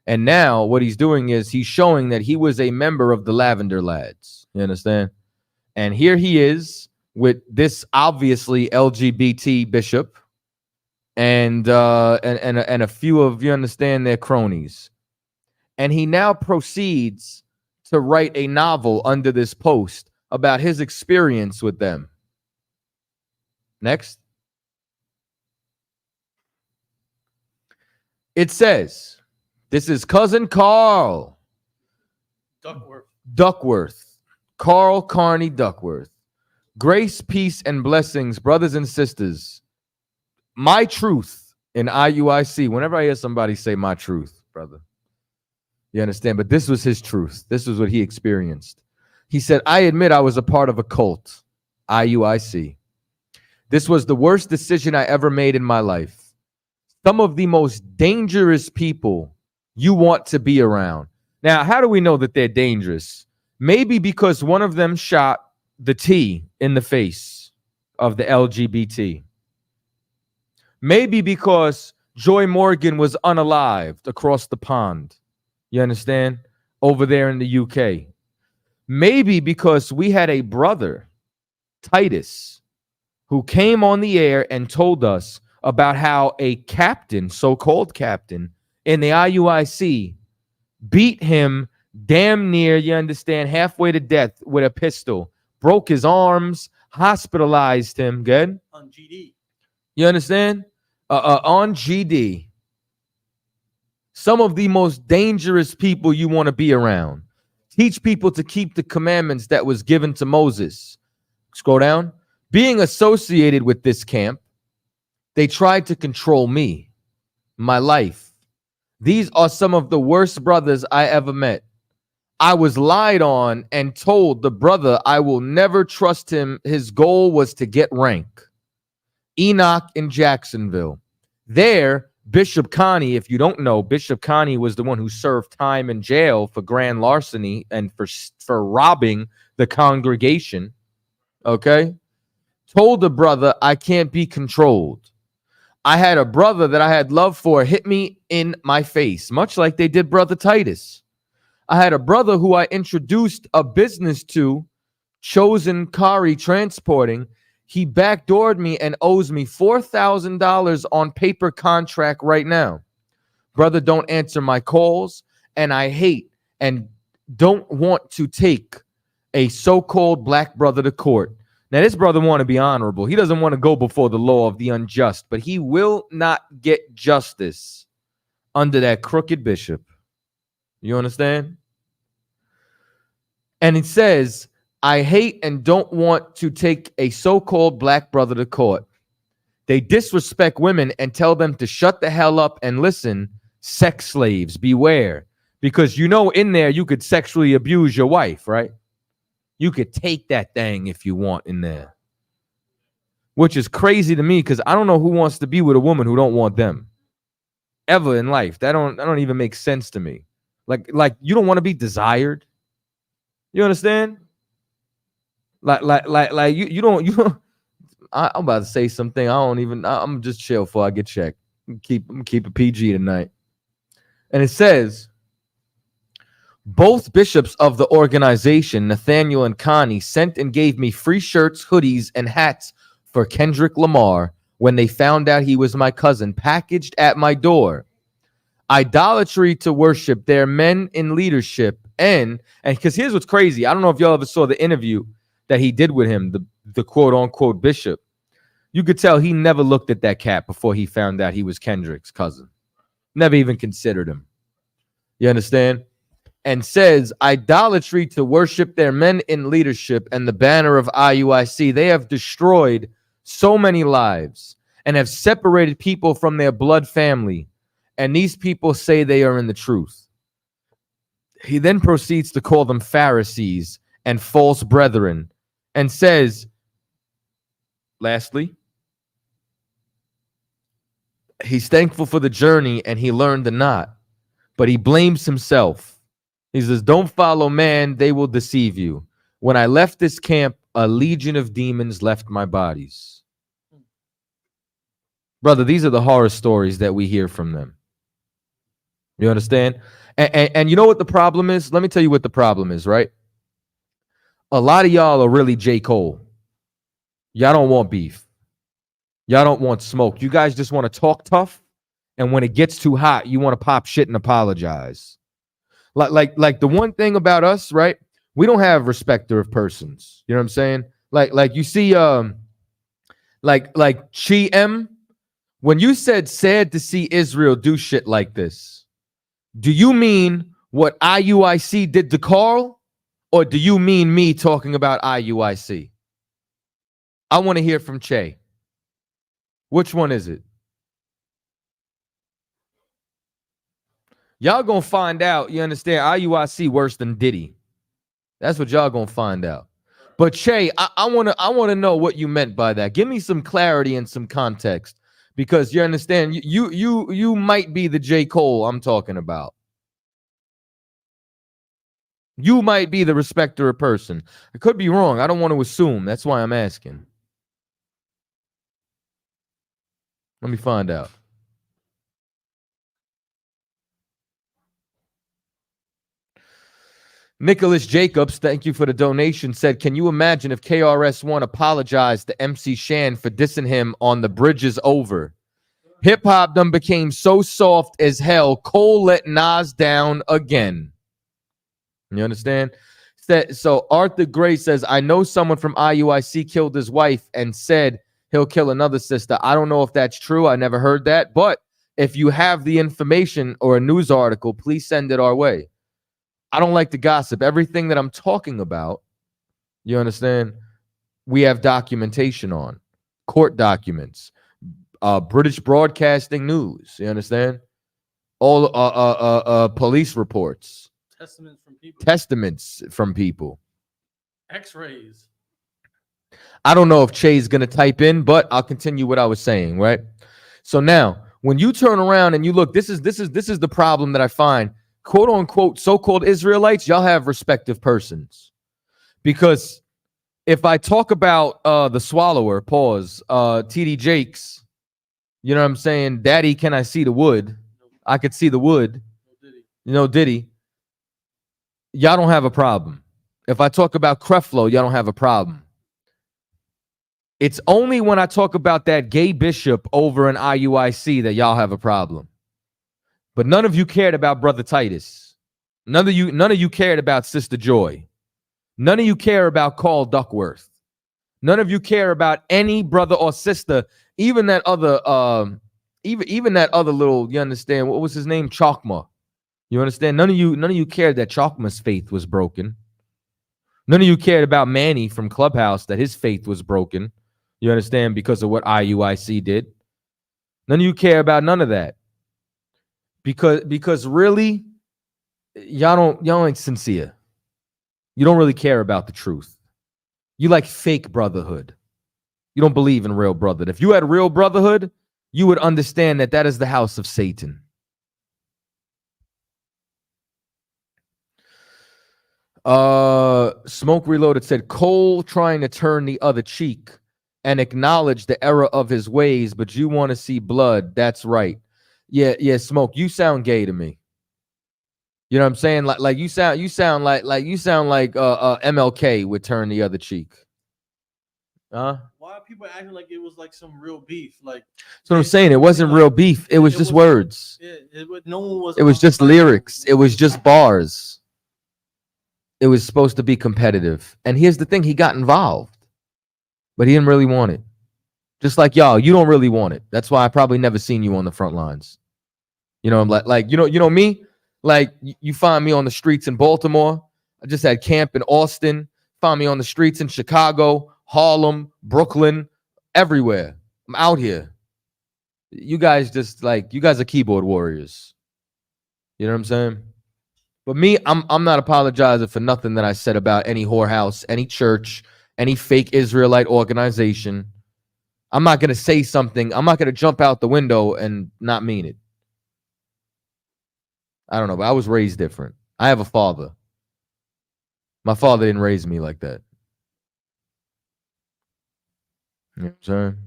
And now what he's doing is he's showing that he was a member of the Lavender Lads. You understand? And here he is with this obviously LGBT bishop and a few of, you understand, their cronies. And he now proceeds to write a novel under this post about his experience with them. Next. It says, this is cousin Carl Duckworth. Carl Carney Duckworth. Grace, peace, and blessings, brothers and sisters. My truth in IUIC. Whenever I hear somebody say my truth, brother, you understand? But this was his truth. This was what he experienced. He said, I admit I was a part of a cult, IUIC. This was the worst decision I ever made in my life. Some of the most dangerous people you want to be around. Now, how do we know that they're dangerous? Maybe because one of them shot the T in the face of the LGBT. Maybe because Joy Morgan was unalived across the pond. You understand? Over there in the UK. Maybe because we had a brother, Titus, who came on the air and told us about how a captain, so-called captain, in the IUIC beat him damn near, you understand, halfway to death with a pistol, broke his arms, hospitalized him, good? On GD. You understand? On GD. Some of the most dangerous people you want to be around. Teach people to keep the commandments that was given to Moses. Scroll down. Being associated with this camp, they tried to control me, my life. These are some of the worst brothers I ever met. I was lied on and told the brother I will never trust him. His goal was to get rank. Enoch in Jacksonville. There, Bishop Connie, if you don't know, Bishop Connie was the one who served time in jail for grand larceny and for robbing the congregation. Okay? Told the brother I can't be controlled. I had a brother that I had love for hit me in my face, much like they did Brother Titus. I had a brother who I introduced a business to, Chosen Kari Transporting. He backdoored me and owes me $4,000 on paper contract right now. Brother don't answer my calls, and I hate and don't want to take a so-called black brother to court. Now, this brother want to be honorable. He doesn't want to go before the law of the unjust, but he will not get justice under that crooked bishop. You understand? And it says, I hate and don't want to take a so-called black brother to court. They disrespect women and tell them to shut the hell up and listen. Sex slaves, beware. Because you know in there you could sexually abuse your wife, right? You could take that thing if you want in there. Which is crazy to me because I don't know who wants to be with a woman who don't want them. Ever in life. That don't even make sense to me. Like you don't want to be desired. You understand? Like you don't I'm about to say something. I'm just chill before I get checked. Keep it PG tonight. And it says, both bishops of the organization, Nathaniel and Connie, sent and gave me free shirts, hoodies, and hats for Kendrick Lamar when they found out he was my cousin, packaged at my door. Idolatry to worship their men in leadership. And because here's what's crazy. I don't know if y'all ever saw the interview that he did with him, the quote-unquote bishop. You could tell he never looked at that cat before he found out he was Kendrick's cousin. Never even considered him. You understand? And says, idolatry to worship their men in leadership and the banner of IUIC. They have destroyed so many lives and have separated people from their blood family. And these people say they are in the truth. He then proceeds to call them Pharisees and false brethren and says, lastly, he's thankful for the journey and he learned the knot, but he blames himself. He says, don't follow man, they will deceive you. When I left this camp, a legion of demons left my bodies. Brother, these are the horror stories that we hear from them. You understand? And you know what the problem is? Let me tell you what the problem is, right? A lot of y'all are really J. Cole. Y'all don't want beef. Y'all don't want smoke. You guys just want to talk tough. And when it gets too hot, you want to pop shit and apologize. Like the one thing about us, right? We don't have respecter of persons. You know what I'm saying? Like you see, like Chi M, when you said sad to see Israel do shit like this, do you mean what IUIC did to Carl? Or do you mean me talking about IUIC? I want to hear from Che. Which one is it? Y'all gonna find out, you understand, IUIC worse than Diddy. That's what y'all gonna find out. But Che, I wanna know what you meant by that. Give me some clarity and some context. Because you understand, you might be the J. Cole I'm talking about. You might be the respecter of person. I could be wrong. I don't want to assume. That's why I'm asking. Let me find out. Nicholas Jacobs, thank you for the donation, said, can you imagine if KRS-One apologized to MC Shan for dissing him on The Bridge Is Over? Hip-hop done became so soft as hell, Cole let Nas down again. You understand? So Arthur Gray says, I know someone from IUIC killed his wife and said he'll kill another sister. I don't know if that's true. I never heard that. But if you have the information or a news article, please send it our way. I don't like to gossip. Everything that I'm talking about, you understand, we have documentation on. Court documents, British Broadcasting News, you understand? All police reports. Testaments from people. X-rays. I don't know if Che's going to type in, but I'll continue what I was saying, right? So now, when you turn around and you look, this is the problem that I find. Quote unquote so-called Israelites, y'all have respective persons. Because if I talk about the swallower, TD Jakes, you know what I'm saying? Daddy, can I see the wood? I could see the wood. You know, Diddy. Y'all don't have a problem. If I talk about Creflo, y'all don't have a problem. It's only when I talk about that gay bishop over in IUIC that y'all have a problem. But none of you cared about Brother Titus. None of you cared about Sister Joy. None of you care about Carl Duckworth. None of you care about any brother or sister, even that other even that other little, you understand, what was his name? Chokma. You understand? None of you cared that Chokma's faith was broken. None of you cared about Manny from Clubhouse, that his faith was broken. You understand? Because of what IUIC did. None of you care about none of that. Because really, y'all ain't sincere. You don't really care about the truth. You like fake brotherhood. You don't believe in real brotherhood. If you had real brotherhood, you would understand that that is the house of Satan. Smoke Reloaded said, Cole trying to turn the other cheek and acknowledge the error of his ways, but you want to see blood. That's right. Yeah, Smoke, you sound gay to me. You know what I'm saying? Like you sound like MLK would turn the other cheek. Why are people acting like it was like some real beef? Like, that's what I'm saying. It wasn't real beef. It was just words. No one was. It was just lyrics. It was just bars. It was supposed to be competitive. And here's the thing: he got involved, but he didn't really want it. Just like y'all, you don't really want it. That's why I probably never seen you on the front lines. You know, I'm like you know me. Like you find me on the streets in Baltimore. I just had camp in Austin. Find me on the streets in Chicago, Harlem, Brooklyn, everywhere. I'm out here. You guys are keyboard warriors. You know what I'm saying? But me, I'm not apologizing for nothing that I said about any whorehouse, any church, any fake Israelite organization. I'm not gonna say something. I'm not gonna jump out the window and not mean it. I don't know, but I was raised different. I have a father. My father didn't raise me like that. You know what I'm saying?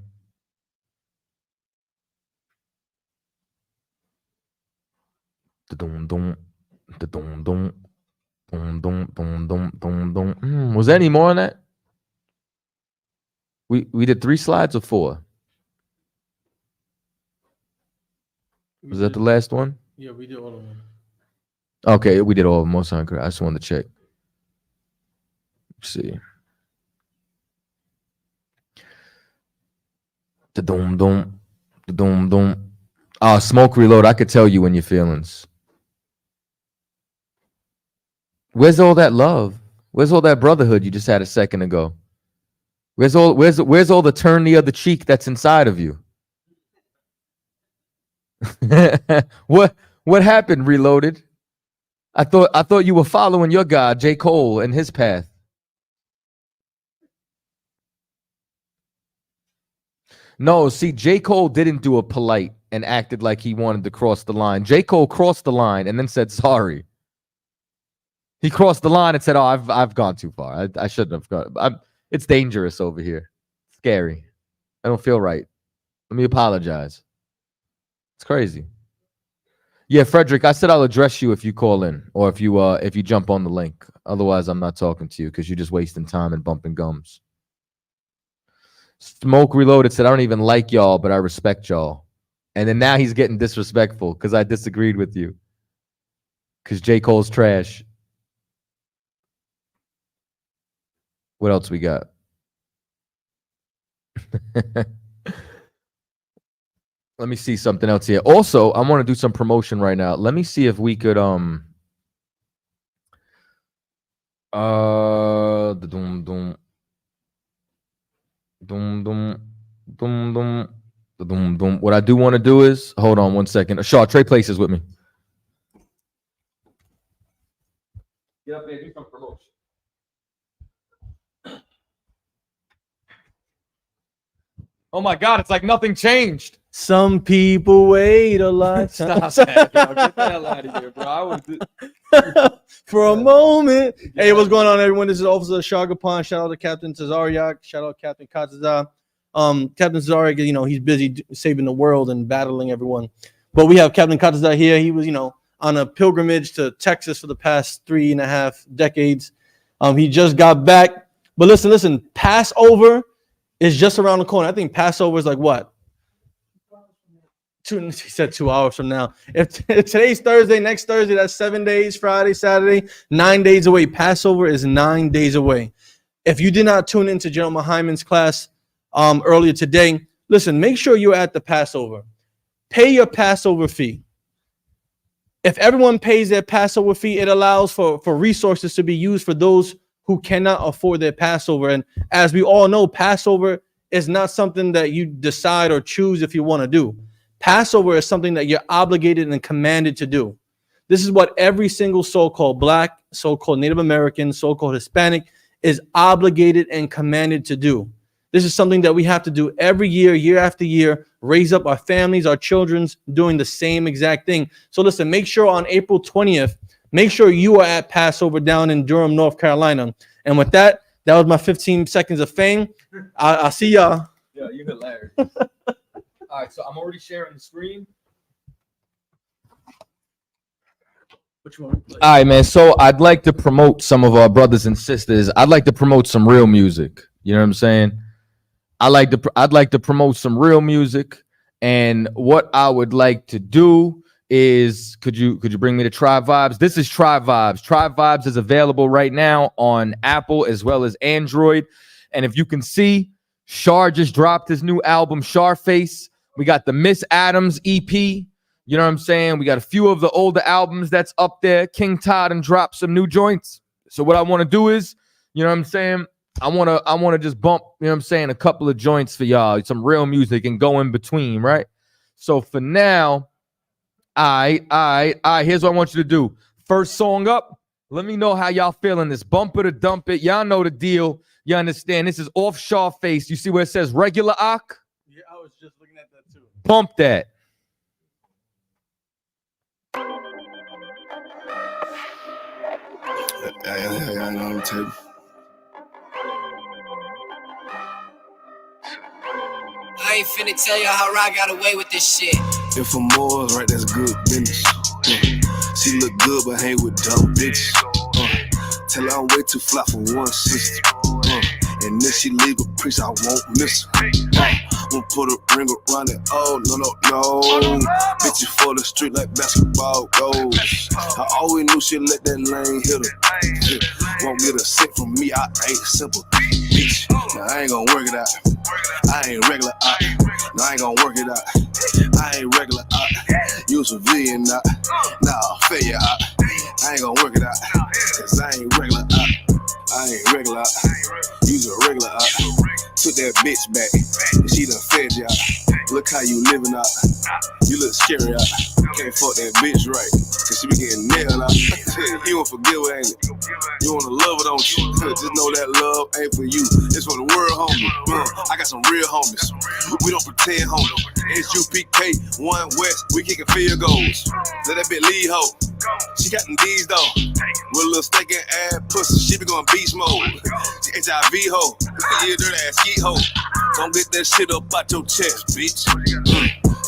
Was there any more on that? We did 3 slides or 4? Was that the last one? Yeah, we did all of them. Okay, we did all of them. Most correct. I just wanted to check. Let's see. Smoke Reload. I could tell you in your feelings. Where's all that love? Where's all that brotherhood you just had a second ago? Where's all the turn the other cheek that's inside of you? What happened, Reloaded? I thought you were following your God, J. Cole, and his path. No, see, J. Cole didn't do a polite and acted like he wanted to cross the line. J. Cole crossed the line and then said sorry. He crossed the line and said, "Oh, I've gone too far. I shouldn't have gone. It's dangerous over here. Scary. I don't feel right. Let me apologize." It's crazy. Yeah, Frederick, I said I'll address you if you call in or if you jump on the link. Otherwise, I'm not talking to you because you're just wasting time and bumping gums. Smoke Reloaded said, I don't even like y'all, but I respect y'all. And then now he's getting disrespectful because I disagreed with you. Because J. Cole's trash. What else we got? Let me see something else here. Also, I want to do some promotion right now. Let me see if we could the doom doom doom doom doom doom doom doom. What I do want to do is hold on one second. Shaw, trade places with me. Get up there, do some promotion. Oh my God, it's like nothing changed. Some people wait a lifetime. Stop that, yo. Get the hell out of here, bro. I would For a moment. Hey, what's going on, everyone? This is Officer Shagapan. Shout out to Captain Tazariak. Shout out Captain Kataza. Captain Tazariak, you know, he's busy saving the world and battling everyone. But we have Captain Kataza here. He was, you know, on a pilgrimage to Texas for the past 3.5 decades. He just got back. But listen, Passover is just around the corner. I think Passover is like what? He said 2 hours from now. If today's Thursday, next Thursday, that's 7 days, Friday, Saturday, 9 days away. Passover is 9 days away. If you did not tune into General Hyman's class earlier today, listen, make sure you're at the Passover. Pay your Passover fee. If everyone pays their Passover fee, it allows for resources to be used for those who cannot afford their Passover. And as we all know, Passover is not something that you decide or choose if you want to do. Passover is something that you're obligated and commanded to do. This is what every single so-called Black, so-called Native American, so-called Hispanic is obligated and commanded to do. This is something that we have to do every year, year after year, raise up our families, our children's doing the same exact thing. So listen, make sure on April 20th, make sure you are at Passover down in Durham, North Carolina. And with that, that was my 15 seconds of fame. I'll see y'all. Yeah, you're hilarious. All right, so I'm already sharing the screen. Which one? All right, man. So I'd like to promote some of our brothers and sisters. I'd like to promote some real music. You know what I'm saying? I'd like to promote some real music. And what I would like to do is, could you bring me to Tribe Vibes? This is Tribe Vibes. Tribe Vibes is available right now on Apple as well as Android. And if you can see, Shar just dropped his new album, Sharface. We got the Miss Adams EP. You know what I'm saying? We got a few of the older albums that's up there. King Todd and dropped some new joints. So what I want to do is, you know what I'm saying? I want to just bump, you know what I'm saying, a couple of joints for y'all, some real music and go in between, right? So for now, here's what I want you to do. First song up, let me know how y'all feeling this. Bump it or dump it. Y'all know the deal. You understand? This is off Sharface. You see where it says regular Ock? Yeah, I was just looking at that too. Bump that. I know, Ted. I ain't finna tell y'all how I got away with this shit. If I'm Moors, right, that's good business. She look good, but hang with dumb bitches. Tell her I'm way too fly for one sister. And then she leave a priest, I won't miss her. Won't put a ring around it. Oh, no. Bitch, you for the street like basketball goes. I always knew she'd let that lane hit her. Won't get a cent from me, I ain't simple. Bitch, now I ain't gonna work it out. I ain't regular out. No, I ain't gonna work it out. I ain't regular out. You a civilian out. Nah, failure out. I ain't gonna work it out. Cause I ain't regular out. I ain't regular out. You's a regular out. Took that bitch back. And she done fed you out. Look how you living out. You look scary out. Can't fuck that bitch right. Cause she be getting nailed out. You won't forgive her, ain't it? You wanna love her, don't you? Just know that love ain't for you. It's for the world, homie. I got some real homies. We don't pretend, homie. SUPK, 1 West, we kicking field goals. Let that bitch lead, ho. She got them D's though. With a little steak and ass pussy, she be going beast mode. She HIV ho. You a dirty ass skeet ho. Don't get that shit up out your chest, bitch.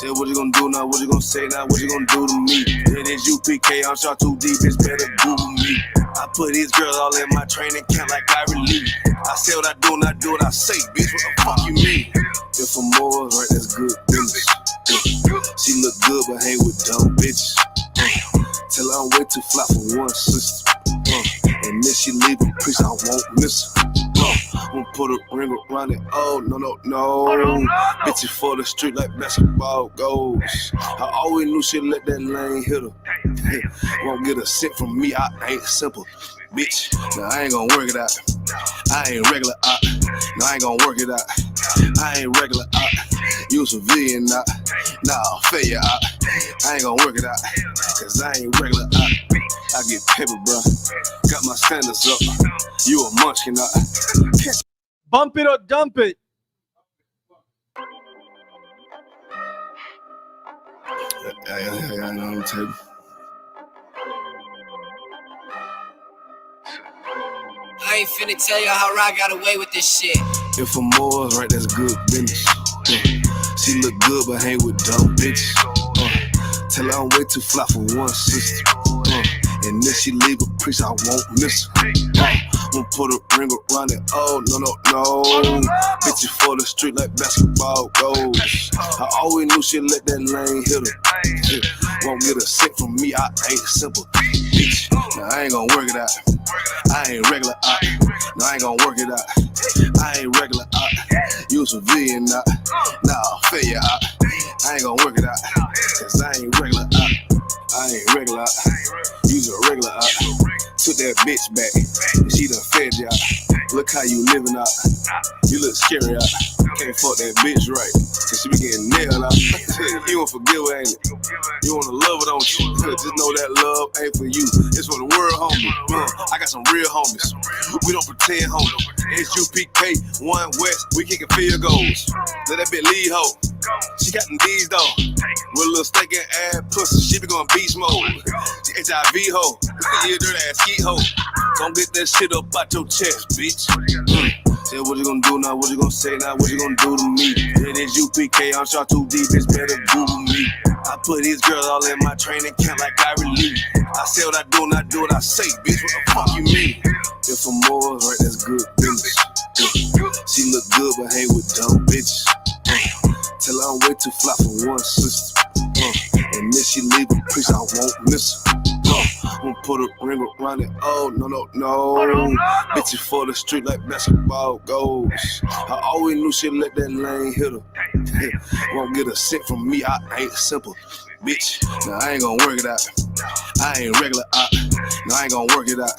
Tell what you gonna do now, what you gonna say now, what you gonna do to me. It is UPK, I'm shot too deep, it's better Google me. I put these girls all in my training camp like I relieve. I say what I do and I do what I say, bitch, what the fuck you mean? If I'm more, right, that's good business. She look good but hang with dumb bitches. Tell her I'm way too fly for one sister. And then she leave a priest, I won't miss her. Won't put a ring around it. Oh, no. Bitch, for the street like basketball goes. I always knew she'd let that lane hit her. Won't get a cent from me, I ain't simple. Bitch, now I ain't gonna work it out. I ain't regular out. No, I ain't gonna work it out. I ain't regular out. You civilian out. Nah, failure out. I ain't gonna work it out. Cause I ain't regular out. I get paper, bro. Got my standards up. You a munchkin out. Bump it or dump it. I know I'm taking. I ain't finna tell y'all how I got away with this shit. If I'm more, right, that's good business. She look good but hang with dumb bitches. Tell her I'm way too fly for one sister. And then she leave a priest, I won't miss her. Won't put a ring around it. Oh, no. Bitches for the street like basketball goes. I always knew she'd let that lane hit her. Won't get a cent from me, I ain't simple. Bitch, now I ain't gonna work it out. I ain't regular out. No, I ain't gonna work it out. I ain't regular out. You a civilian out. Nah, failure out. I ain't gonna work it out. Cause I ain't regular out. I ain't regular out. You's a regular out. Took that bitch back. She done fed you out. Look how you living out. You look scary out. Can't fuck that bitch right. Cause she be getting nailed out. You won't forgive her, ain't it? You wanna love her, don't you? Just know that love ain't for you. It's for the world, homie. I got some real homies. We don't pretend, homie. It's UPK, one West. We kicking field goals. Let that bitch lead, ho. She got them D's though. With a little steak and ass pussy. She be going beast mode. She HIV ho. You a dirty ass skeet ho. Don't get that shit up out your chest, bitch. Tell what you gonna do now, what you gonna say now, what you gonna do to me. It is UPK, I'm shot too deep, it's better Google me. I put these girls all in my training camp like I relieve. I say what I do and I do what I say, bitch, what the fuck you mean? If I'm more, right, that's good business. She look good but hang with dumb bitches. Tell her I'm way too fly for one sister. And then she leave a priest, I won't miss her. Won't put a ring around it. Oh, no. Bitches for the street like basketball goes. I always knew she'd let that lane hit her. Won't get a cent from me, I ain't simple. Bitch, now I ain't gonna work it out. I ain't regular out. No, I ain't gonna work it out.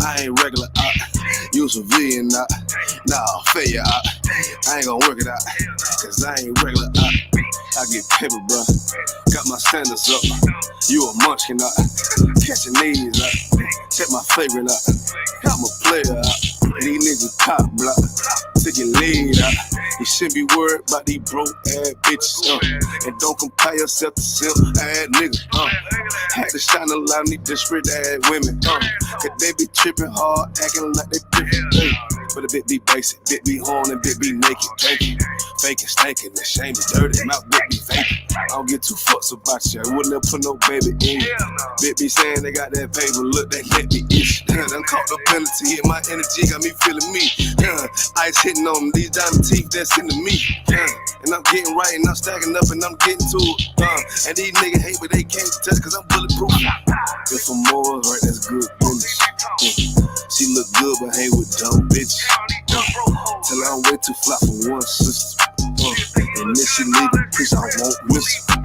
I ain't regular out. You a civilian out. Nah, failure out. I ain't gonna work it out. Cause I ain't regular out. I get paper, bro. Got my standards up. You a munchkin out. Catching these out. Check my favorite out. I'm a player out. These niggas top block. Taking lead out. You shouldn't be worried about these broke ass bitches. And don't compare yourself to simp ass niggas. Had to shine a lot of these disparate ass women. Cause they be tripping hard, acting like they different. But a bit be basic, bit be horny, bit be naked, drinking, faking, stankin', ashamed, dirty, mouth bit be faking. I don't get too fucks about you, I wouldn't have put no baby in you. Bit be saying they got that paper, look, they let me itch. Done caught the penalty, hit my energy, got me feeling me. Ice hitting on these diamond teeth that's into me. And I'm getting right and I'm stacking up and I'm getting to it. And these niggas hate but they can't touch cause I'm bulletproof. If I'm more, right, that's good business. She look good but hang with dumb bitches. Tell her I'm way too fly for one sister. And then she leave a piece, I won't miss her.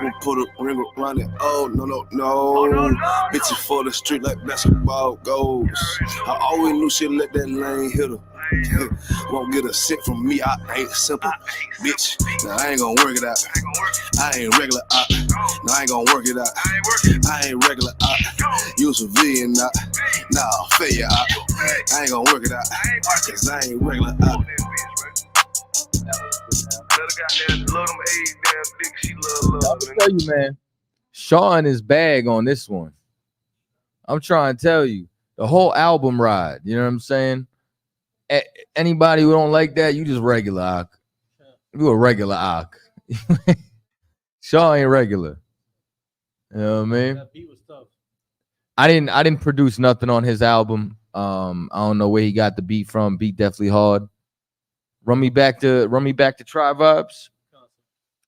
Won't put a ring around it. Oh, no. Bitches for the street like basketball goes. I always knew she'd let that lane hit her. Won't get a cent from me, I ain't simple. Bitch, now I ain't gonna work it out. I ain't regular out. No, I ain't gonna work it out. I ain't regular out. You a civilian out. Nah, failure out. I ain't gonna work it out. Cause I ain't regular out. I'll tell you, man. Sean is bag on this one. I'm trying to tell you. The whole album ride. You know what I'm saying? Anybody who don't like that, you just regular ock. You a regular ock. Shaw ain't regular. You know what I mean? That beat was tough. I didn't produce nothing on his album. I don't know where he got the beat from. Beat definitely hard. Run me back to Try Vibes.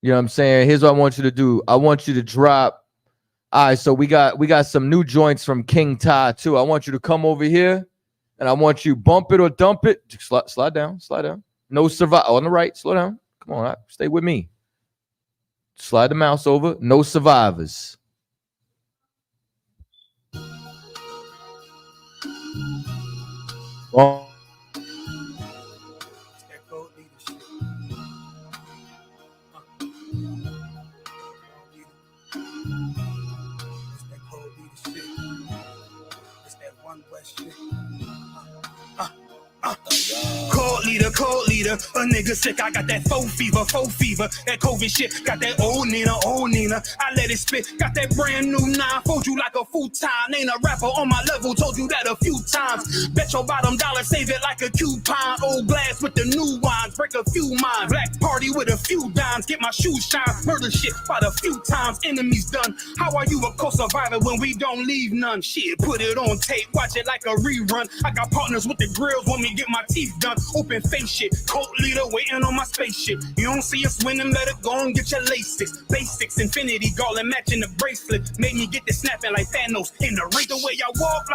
You know what I'm saying? Here's what I want you to do. I want you to drop. All right, so we got some new joints from King Ty too. I want you to come over here, and I want you bump it or dump it. Slide down. No survive on the right. Slow down. Come on, stay with me. Slide the mouse over. No survivors. Oh. Cold leader, a nigga sick, I got that faux fever, that COVID shit, got that old Nina, I let it spit, got that brand new 9, fold you like a futon, ain't a rapper on my level, told you that a few times, bet your bottom dollar, save it like a coupon, old blast with the new wines, break a few minds, black party with a few dimes, get my shoes shine, murder shit by a few times, enemies done, how are you a co-survivor when we don't leave none, shit, put it on tape, watch it like a rerun, I got partners with the grills, want me get my teeth done, open face shit, cult leader waiting on my spaceship. You don't see us winning, better go and get your Lasix. Basics, infinity garland matching the bracelet. Made me get this snapping like Thanos in the race. The way I walk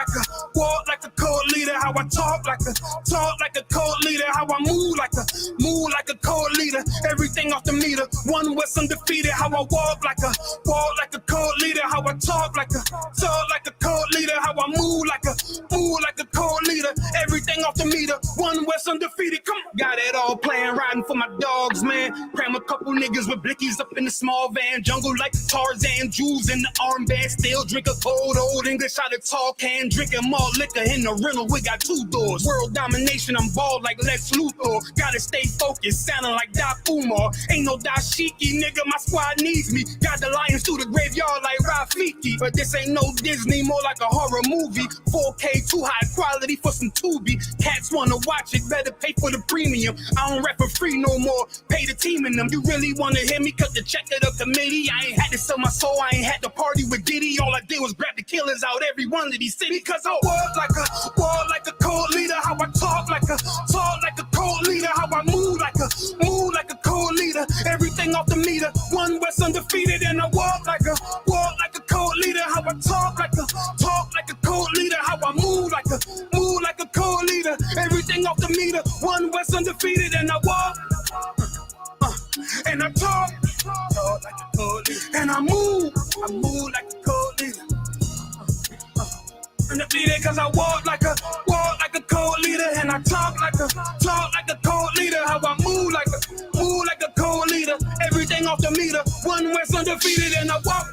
like a cult leader. How I talk like a cult leader. How I move like a cult leader. Everything off the meter. One West undefeated. How I walk like a cult leader. How I talk like a cult leader. How I move like a cult leader. Everything off the meter. One West undefeated. Come on. Got it all playing, riding for my dogs, man. Cram a couple niggas with blickies up in the small van. Jungle like Tarzan, jewels in the armband. Still drink a cold old English out of tall can. Drinking more liquor in the rental, we got 2 doors. World domination, I'm bald like Lex Luthor. Gotta stay focused, sounding like Doc Umar. Ain't no dashiki, nigga, my squad needs me. Got the lions through the graveyard like Rafiki. But this ain't no Disney, more like a horror movie. 4K, too high quality for some Tubi. Cats wanna watch it, better pay for the premium. I don't rap for free no more, pay the team in them. You really wanna hear me cut the check of the committee? I ain't had to sell my soul, I ain't had to party with Diddy. All I did was grab the killers out every one of these cities. Cause I walk like a cold leader. How I talk like a cold leader. How I move like a cold leader. Everything off the meter, one West undefeated. And I walk like a cold leader. How I talk like a cold leader. How I move like a cold leader. Everything off the meter, one West undefeated. And I walk and I talk like a cold leader. And I move like a cold leader. Undefeated cause I walk like a cold leader. And I talk like a cold leader. How I move like a cold leader. Everything off the meter, one West undefeated. And I walk.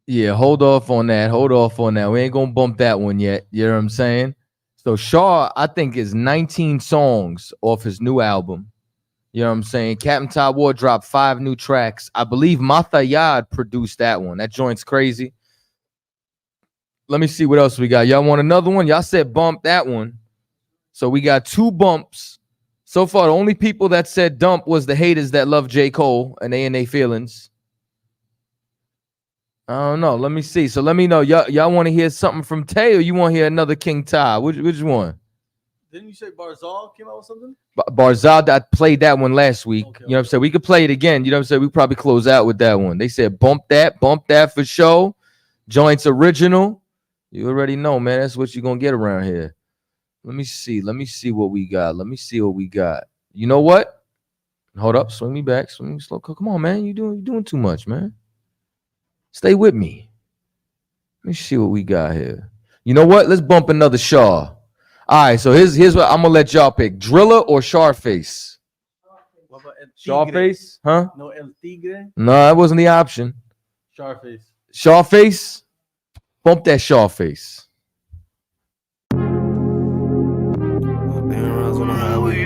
Yeah, hold off on that. We ain't gonna bump that one yet. You know what I'm saying? So Shaw, I think, is 19 songs off his new album. You know what I'm saying? Captain Todd Ward dropped 5 new tracks. I believe Mathayad produced that one. That joint's crazy. Let me see what else we got. Y'all want another one? Y'all said bump that one. So we got 2 bumps. So far, the only people that said dump was the haters that love J. Cole and they in their feelings. I don't know. Let me see. So let me know. Y'all want to hear something from Tay or you want to hear another King Ty? Which one? Didn't you say Barzal came out with something? Barzal, I played that one last week. Okay, you know what I'm saying? We could play it again. You know what I'm saying? We probably close out with that one. They said bump that for show. Joints original. You already know, man. That's what you're going to get around here. Let me see what we got. You know what? Hold up. Swing me back. Swing me slow. Come on, man. You're doing too much, man. Stay with me. Let me see what we got here. You know what? Let's bump another Shaw. All right, so here's what I'm gonna let y'all pick: Driller or Sharface. What about El Tigre? Sharface, huh? No El Tigre. No, that wasn't the option. Sharface. Bump that Sharface. Highway.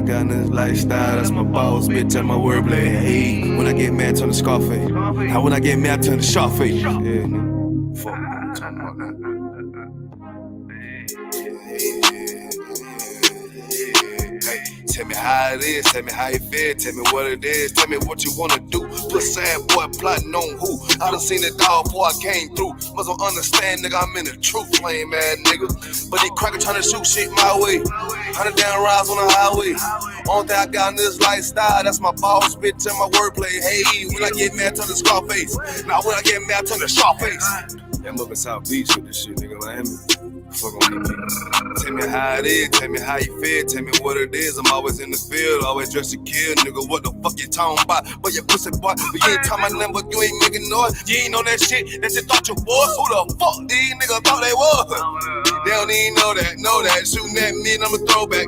got in this lifestyle, that's my boss, bitch, and my wordplay. Hey, when I get mad, turn to Scarface. How when I get mad, turn to Sharface. Yeah, nigga. Fuck, I'm talking about that. Tell me how it is, tell me how you feel, tell me what it is, tell me what you wanna do. Put sad boy plotting on who? I done seen it all before I came through. Must don't understand, nigga, I'm in the truth, lame ass nigga. But these crackers tryna shoot shit my way. 100 down rides on the highway. Only thing I got in this lifestyle, that's my boss, bitch, and my wordplay. Hey, when I get mad, turn to Scarface. Now when I get mad, turn to Sharface. Yeah, I'm up in South Beach with this shit, nigga, Miami. Fuck on me. Tell me how it is, tell me how you feel, tell me what it is. I'm always in the field, always dressed to kill, nigga. What the fuck you talking about? But you pussy boy, but you ain't talking my number, you ain't making noise. You ain't know that shit that you thought you was. Who the fuck these niggas thought they was? They don't even know that. Shooting at me and I'm a throwback.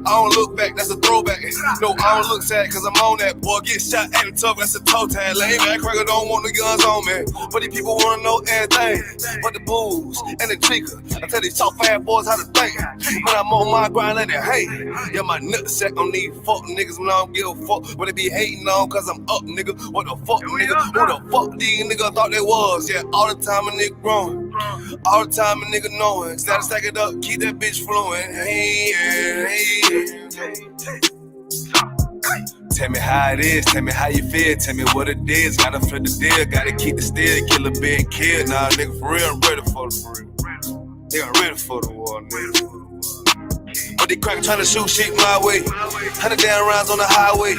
I don't look back, that's a throwback. No, I don't look sad, cause I'm on that. Boy, get shot at the tough, that's a toe tag. Lame man, cracker don't want the guns on me. But these people wanna know everything. But the booze and the trigger. I tell these soft ass boys how to think. When I'm on my grind, let it hate. Yeah, my nutsack on these fuck niggas when I don't give a fuck. What they be hating on, cause I'm up, nigga. What the fuck, nigga? Who the fuck these niggas thought they was? Yeah, all the time a nigga growing. All the time a nigga knowing. Gotta stack it up, keep that bitch flowing. Hey. Tell me how it is, tell me how you feel, tell me what it is. Gotta flip the deal, gotta keep the steel, kill a being killed. Nah, nigga, for real, I'm ready for the real. Nigga, I'm ready for the war, nigga. But they crack tryna shoot shit my way. 100 down rounds on the highway.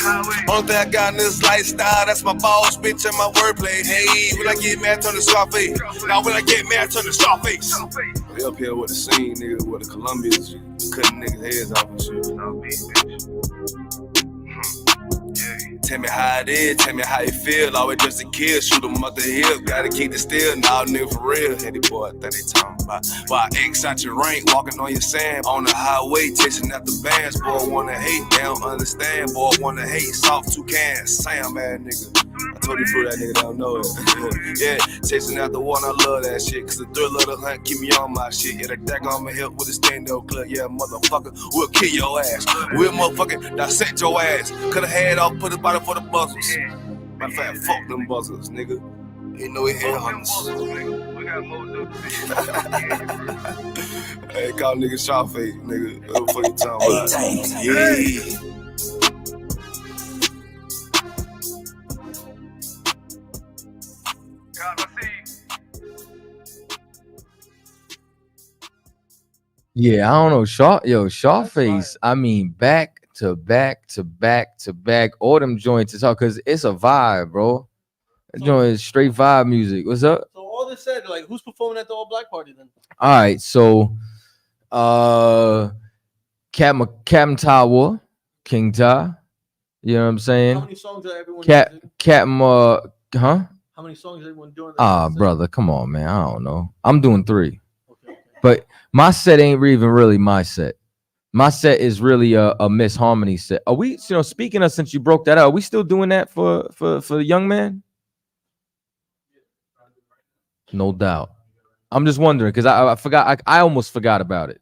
Only thing I got in this lifestyle, that's my boss, bitch, and my wordplay. Hey, when I get mad, turn to Scarface. Now when I get mad, turn to Scarface. We up here with the scene, nigga, with the Colombians, cutting niggas' heads off and shit. Tell me how it is, tell me how you feel. Always just a kill, shoot 'em up the hill. Gotta keep the steel, nah, nigga, for real. Heady boy, I think they talking about. Why X out your rank, walking on your sand. On the highway, chasing after bands. Boy, wanna hate, they don't understand. Boy, wanna hate, soft toucan, Sam, man, nigga. I told you for that nigga, don't know it. Yeah, chasing after one, I love that shit. Cause the thrill of the hunt keep me on my shit. Yeah, the deck on my hip with a stand-up clip. Yeah, motherfucker, we'll kill your ass. We'll motherfucking dissect your ass. Cut a head off, put a body for the buzzers. Matter of fact, fuck them buzzers, nigga. Ain't no head hunters. Hey, call nigga Sharface, nigga. What the fuck you talking about? Yeah. Yeah, I don't know. Sharface, I mean, back to back to back to back. All them joints is hard because it's a vibe, bro. That joint is straight vibe music. What's up? So all this said, like, who's performing at the all black party then? All right, so Captain Tower, King Ty. You know what I'm saying? How many songs are everyone Captain How many songs is everyone doing? Brother, come on, man. I don't know. I'm doing 3. But my set ain't even really my set. My set is really a Miss Harmony set. Are we, speaking of, since you broke that out, are we still doing that for the young man? No doubt. I'm just wondering because I forgot. I almost forgot about it.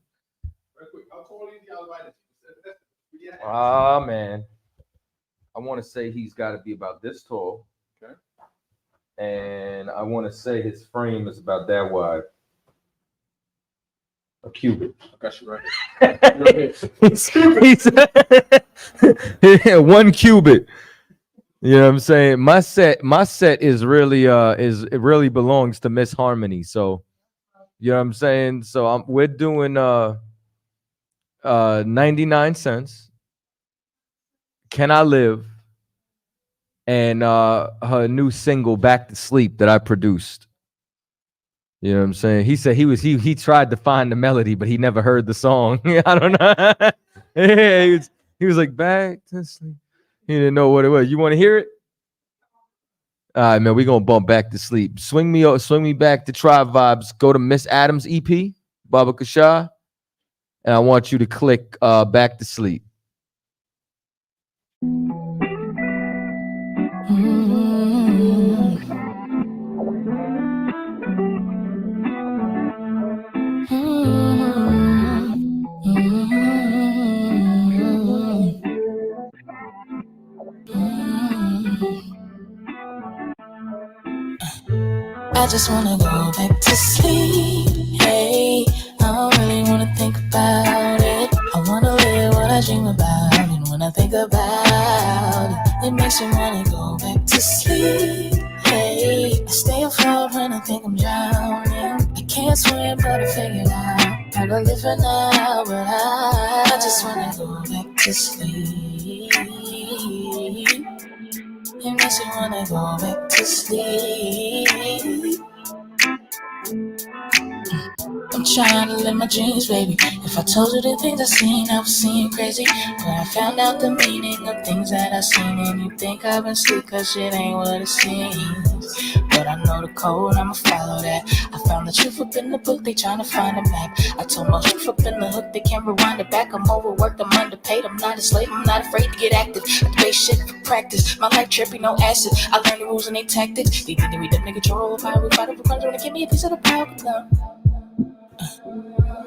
Ah, man. I want to say he's got to be about this tall. Okay. And I want to say his frame is about that wide. A cubit. I got you right. He's 1 cubit. You know what I'm saying? My set is really it really belongs to Miss Harmony. So you know what I'm saying? So we're doing 99 cents. Can I Live? And her new single Back to Sleep that I produced. You know what I'm saying? He said he tried to find the melody, but he never heard the song. I don't know. Yeah, he was like, Back to Sleep. He didn't know what it was. You want to hear it? All right, man, we're gonna bump Back to Sleep. Swing me back to Tribe Vibes. Go to Miss Adams EP, Baba Kasha, and I want you to click Back to Sleep. I just wanna go back to sleep. Hey, I don't really wanna think about it. I wanna live what I dream about, and when I think about it, it makes me wanna go back to sleep. Hey, I stay afloat when I think I'm drowning. I can't swim, but I figured out how to live for now. But I just wanna go back to sleep. It makes me wanna go back to sleep. I'm trying to live my dreams, baby. If I told you the things I seen, I was seeing crazy. But I found out the meaning of things that I seen, and you think I've been asleep, cause shit ain't what it seems. But I know the code, I'ma follow that. I found the truth up in the book, they trying to find a map. I told my truth up in the hook, they can't rewind it back. I'm overworked, I'm underpaid, I'm not a slave, I'm not afraid to get active. I debate shit for practice, my life trippy, no acid. I learned the rules and they tactics. They think that we them nigga control power, we fight over crimes, wanna give me a piece of the power.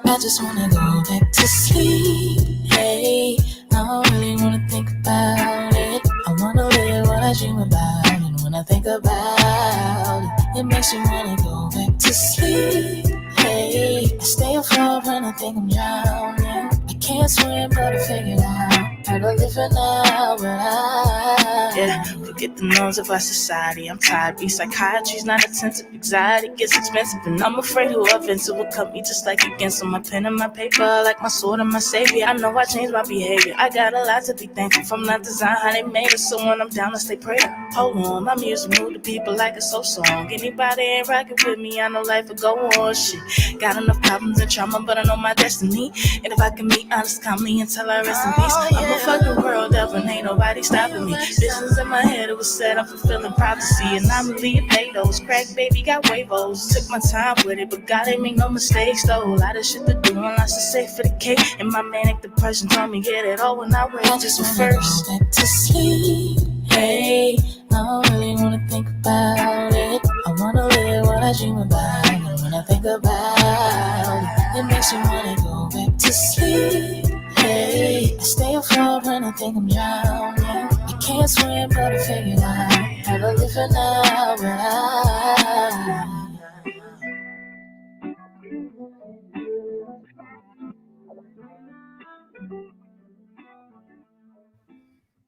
I just wanna go back to sleep. Hey, I don't really wanna think about it. I wanna live what I dream about, and when I think about it, it makes me wanna go back to sleep. Hey, I stay afloat when I think I'm drowning. I can't swim, but I figured out how to live for now. But yeah, forget the norms of our society. I'm tired. Be psychiatry's not attentive. Anxiety gets expensive, and I'm afraid whoever into will cut me just like against on my pen and my paper, like my sword and my savior. I know I changed my behavior. I got a lot to be thankful from, not design how they made it. So when I'm down, I stay prayer. Hold on, my music move to people like a soul song. Anybody ain't rocking with me, I know life will go on. Shit, got enough problems and trauma, but I know my destiny. And if I can be honest, calmly until I rest in peace. I'm a fucking world elf and ain't nobody stopping me. Visions in my head, it was said I'm fulfilling prophecy, and I'm really a potatoes. Crack baby got wavos. Took my time with it, but God ain't make no mistakes though. A lot of shit to do and lots to say for the cake. And my manic depression told me get it all when I wait. I just went first back to sleep. Hey, I don't really wanna think about it. I wanna live what I dream about, and when I think about it, it makes me wanna go back to sleep. Hey, I stay afloat when I think I'm drowning. I can't swim, but I figured out how to live for now. But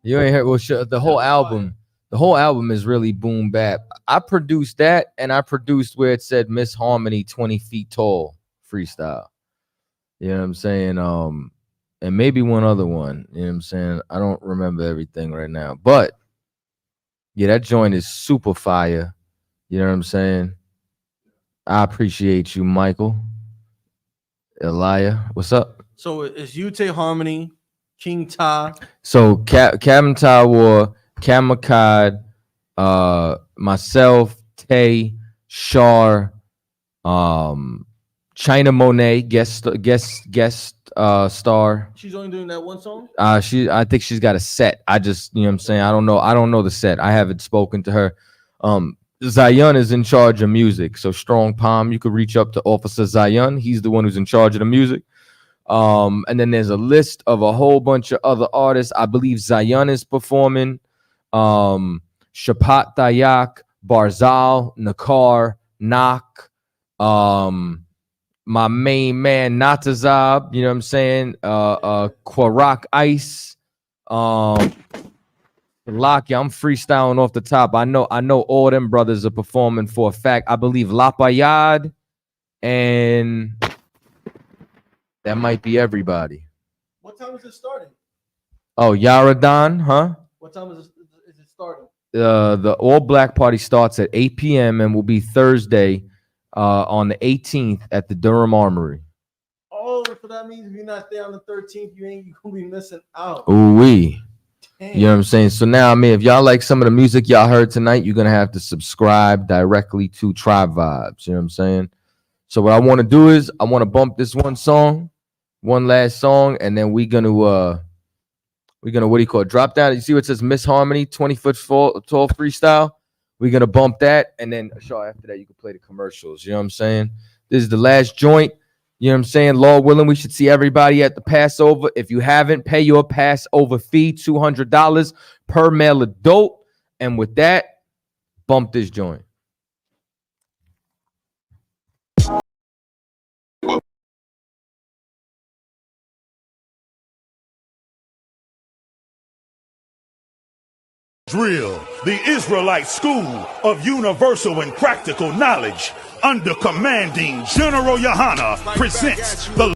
You ain't heard the whole album. The whole album is really boom bap. I produced that, and I produced where it said Miss Harmony 20 feet tall freestyle. You know what I'm saying? And maybe one other one. You know what I'm saying? I don't remember everything right now. But yeah, that joint is super fire. You know what I'm saying? I appreciate you, Michael. Elia, what's up? So it's Ute Harmony, King Ta. So Captain Tawar, Kamakad, myself, Tay, Shar, China Monet, guest star. She's only doing that one song? I think she's got a set. I just, you know what I'm saying? I don't know the set. I haven't spoken to her. Zion is in charge of music. So Strong Palm, you could reach up to Officer Zion. He's the one who's in charge of the music. And then there's a list of a whole bunch of other artists. I believe Zion is performing. Shapat Dayak, Barzal, Nakar, Nak, my main man Natazab, you know what I'm saying? Quarak Ice, Locky. I'm freestyling off the top. I know all them brothers are performing for a fact. I believe Lapayad, and that might be everybody. What time is it starting? Oh, Yaradan, huh? What time is it starting? The All Black Party starts at 8 p.m. and will be Thursday on the 18th at the Durham Armory. Oh, so that means if you're not there on the 13th, you gonna be missing out. Ooh-wee. You know what I'm saying? So now, I mean, if y'all like some of the music y'all heard tonight, you're gonna have to subscribe directly to Tribe Vibes. You know what I'm saying? So what I want to do is I want to bump this one last song, and then we're gonna what do you call it? Drop down. You see what it says Miss Harmony 20 foot tall freestyle? We're gonna bump that, and then after that you can play the commercials. You know what I'm saying? This is the last joint. You know what I'm saying? Lord willing, we should see everybody at the Passover. If you haven't, pay your Passover fee, $200 per male adult. And with that, bump this joint. Drill, the Israelite school of universal and practical knowledge, under commanding General Yohana, presents the